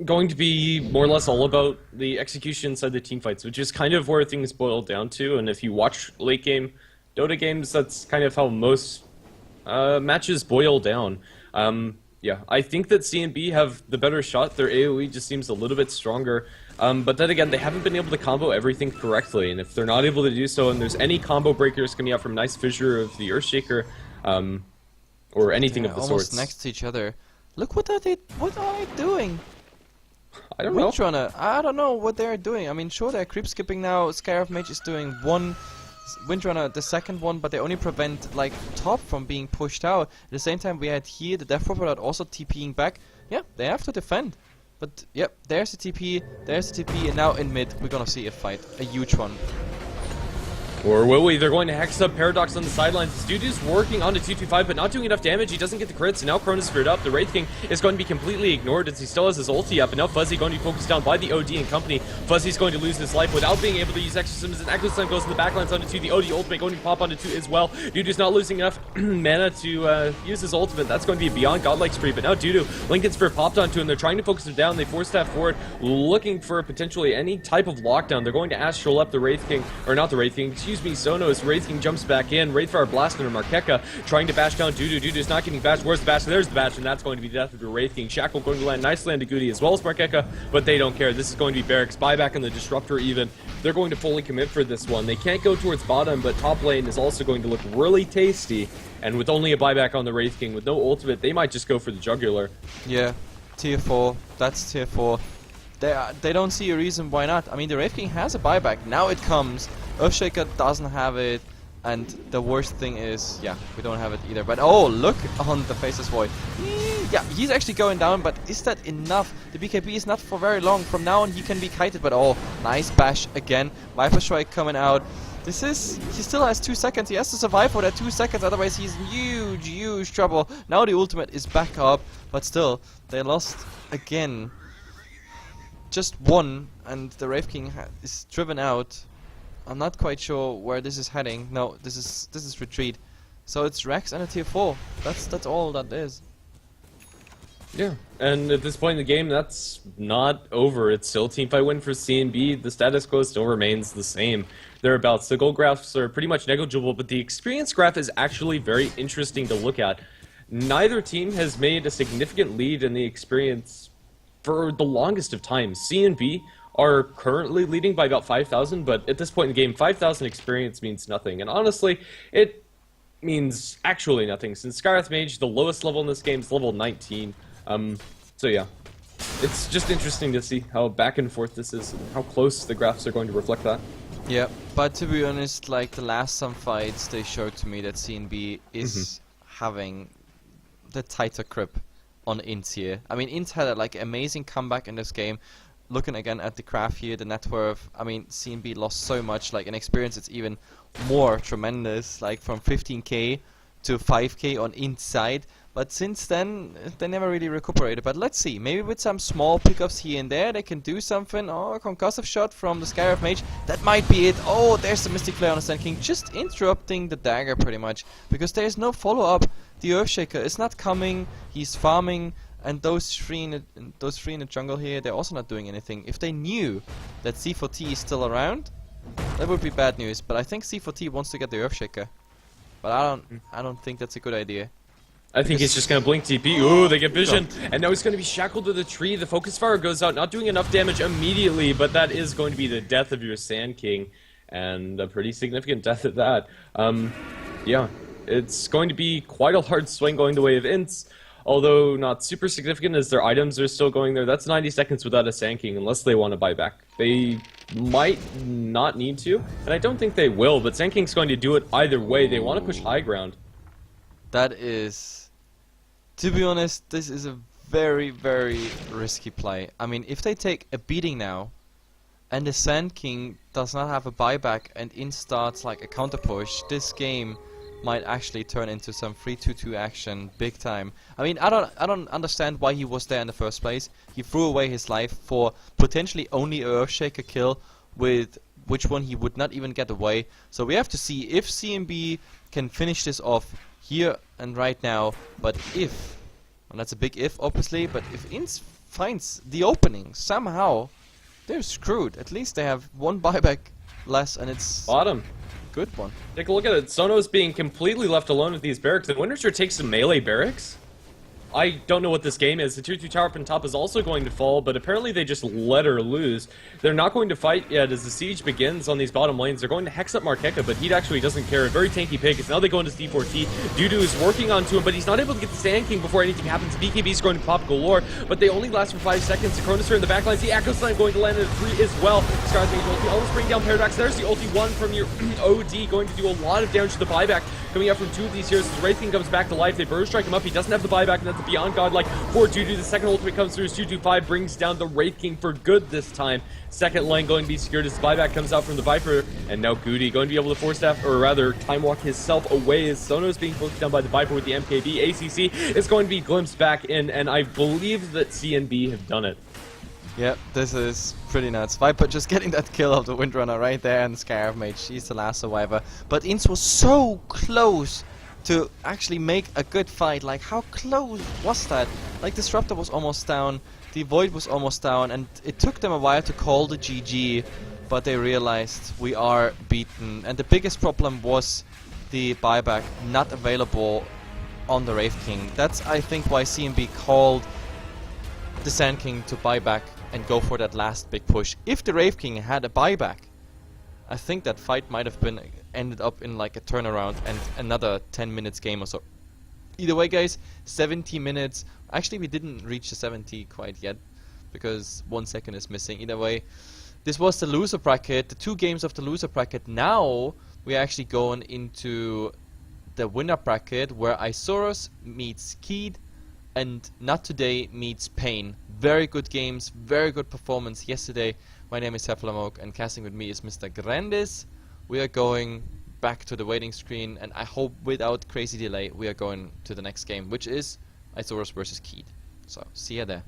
going to be more or less all about the execution inside the team fights, which is kind of where things boil down to. And if you watch late game Dota games, that's kind of how most matches boil down. Yeah, I think that CNB have the better shot. Their AoE just seems a little bit stronger. But then again, they haven't been able to combo everything correctly. And if they're not able to do so, and there's any combo breakers coming out from Nice Fissure of the Earthshaker, or anything of the almost sorts. Next to each other. Look, what are they doing? I don't know. Windrunner, I don't know what they're doing. I mean, sure, they're creep skipping now. Scarab Mage is doing one, Windrunner the second one, but they only prevent like top from being pushed out. At the same time, we had here the Death Prophet also TPing back. Yeah, they have to defend. But yep, there's the TP, and now in mid we're gonna see a fight, a huge one. Or will we? They're going to Hex up Paradox on the sidelines. This dude is working on the 225, but not doing enough damage. He doesn't get the crits, and now Chronosphere up. The Wraith King is going to be completely ignored as he still has his ulti up, and now Fuzzy going to be focused down by the OD and company. Fuzzy's going to lose his life without being able to use Exorcisms, and Echo Sun goes in the backlines onto 2. The OD ultimate going to pop onto 2 as well. Dudu's not losing enough mana to use his ultimate. That's going to be a beyond godlike spree, but now Dudu, Lincoln Sphere popped onto him. They're trying to focus him down. They force that forward, looking for potentially any type of lockdown. They're going to Astral up the Wraith King, or not the Wraith King, excuse me, Sonos. Wraith King jumps back in. Wraithfire Blast under Markeka, trying to bash down Dudu. Dudu's not getting bashed. Where's the bash? There's the bash, and that's going to be the death of your Wraith King. Shackle going to land nicely on Goody as well as Markeka, but they don't care. This is going to be Barracks. Buyback on the Disruptor even. They're going to fully commit for this one. They can't go towards bottom, but top lane is also going to look really tasty. And with only a buyback on the Wraith King, with no ultimate, they might just go for the Jugular. Yeah, tier 4. That's tier 4. They don't see a reason why not. I mean, the Wraith King has a buyback. Now it comes. Earthshaker doesn't have it. And the worst thing is, yeah, we don't have it either. But oh, look on the Faceless Void. Yeah, he's actually going down, but is that enough? The BKB is not for very long. From now on, he can be kited, but oh, nice bash again. Viper Strike coming out. He still has 2 seconds. He has to survive for that 2 seconds, otherwise he's in huge, huge trouble. Now the ultimate is back up, but still, they lost again. Just one, and the Wraith King is driven out. I'm not quite sure where this is heading. No, this is retreat. So it's Rex and a tier 4. That's all that is. Yeah, and at this point in the game, that's not over. It's still a teamfight win for CNB. The status quo still remains the same. Thereabouts. The gold graphs are pretty much negligible, but the experience graph is actually very interesting to look at. Neither team has made a significant lead in the experience for the longest of times. CNB are currently leading by about 5,000, but at this point in the game, 5,000 experience means nothing. And honestly, it means actually nothing, since Skywrath Mage, the lowest level in this game, is level 19. So yeah, it's just interesting to see how back and forth this is, and how close the graphs are going to reflect that. Yeah, but to be honest, like the last some fights, they showed to me that CNB is having the tighter grip on INTZ here. I mean, INTZ had a like amazing comeback in this game. Looking again at the graph here, the net worth, I mean, CNB lost so much. Like in experience, it's even more tremendous, like from 15k to 5k on inside. But since then, they never really recuperated. But let's see, maybe with some small pickups here and there, they can do something. Oh, a concussive shot from the Skywrath Mage, that might be it. Oh, there's the Mystic Flare on the Sand King, just interrupting the dagger pretty much, because there's no follow-up. The Earthshaker is not coming, he's farming. And those three in the jungle here, they're also not doing anything. If they knew that C4T is still around, that would be bad news. But I think C4T wants to get the Earthshaker. But I don't think that's a good idea. I think he's just gonna blink TP. Ooh, they get vision, and now he's gonna be shackled to the tree. The focus fire goes out, not doing enough damage immediately, but that is going to be the death of your Sand King, and a pretty significant death at that. Yeah. It's going to be quite a large swing going the way of INTZ, although not super significant as their items are still going there. That's 90 seconds without a Sand King unless they want to buy back. They might not need to, and I don't think they will, but Sand King's going to do it either way. They want to push high ground. That is, to be honest, this is a very, very risky play. I mean, if they take a beating now, and the Sand King does not have a buyback, and INTZ starts like a counter push, this game might actually turn into some 3-2-2 action big time. I mean, I don't understand why he was there in the first place. He threw away his life for potentially only a Earthshaker kill, with which one he would not even get away. So we have to see if CNB can finish this off here and right now. But if, and that's a big if obviously, but if INTZ finds the opening somehow, they're screwed. At least they have one buyback less, and it's Bottom. good one. Take a look at it. Sono's being completely left alone with these barracks. And Wintershire takes some melee barracks. I don't know what this game is. The tier 2 tower up on top is also going to fall, but apparently they just let her lose. They're not going to fight yet as the siege begins on these bottom lanes. They're going to hex up Markeka, but he actually doesn't care. A very tanky pick. It's now they go into D4T. Dudu is working onto him, but he's not able to get the Sand King before anything happens. BKB is going to pop galore, but they only last for 5 seconds. The Chronosphere in the back lines. The Echo Slam going to land at a 3 as well. Scar's making ulti. Almost bring down Paradox. There's the ulti 1 from your OD, going to do a lot of damage to the buyback. Coming up from 2 of these heroes. As Wraith King comes back to life, they burst strike him up. He doesn't have the buyback, and that's a Beyond Godlike for Dudu. The second ultimate comes through as 225 brings down the Wraith King for good this time. Second lane going to be secured as the buyback comes out from the Viper, and now Goody going to be able to force staff, or rather time walk himself away as Sono is being focused down by the Viper with the MKB. ACC is going to be glimpsed back in, and I believe that CNB have done it. Yep, this is pretty nuts. Viper just getting that kill of the Windrunner right there, and Scarab Mage, she's the last survivor. But INTZ was so close to actually make a good fight. Like, how close was that? Like, Disruptor was almost down, the Void was almost down, and it took them a while to call the GG, but they realized we are beaten. And the biggest problem was the buyback not available on the Wraith King. That's, I think, why CNB called the Sand King to buy back and go for that last big push. If the Wraith King had a buyback, I think that fight might have been ended up in like a turnaround and another 10 minutes game or so. Either way, guys, 70 minutes. Actually, we didn't reach the 70 quite yet because 1 second is missing. Either way, this was the loser bracket, the 2 games of the loser bracket. Now we're actually going into the winner bracket where Isurus meets Keed and Not Today meets Pain. Very good games, very good performance yesterday. My name is HeflaTV and casting with me is Mr. Grandes. We are going back to the waiting screen, and I hope without crazy delay we are going to the next game, which is Isurus versus Keed. So, see ya there.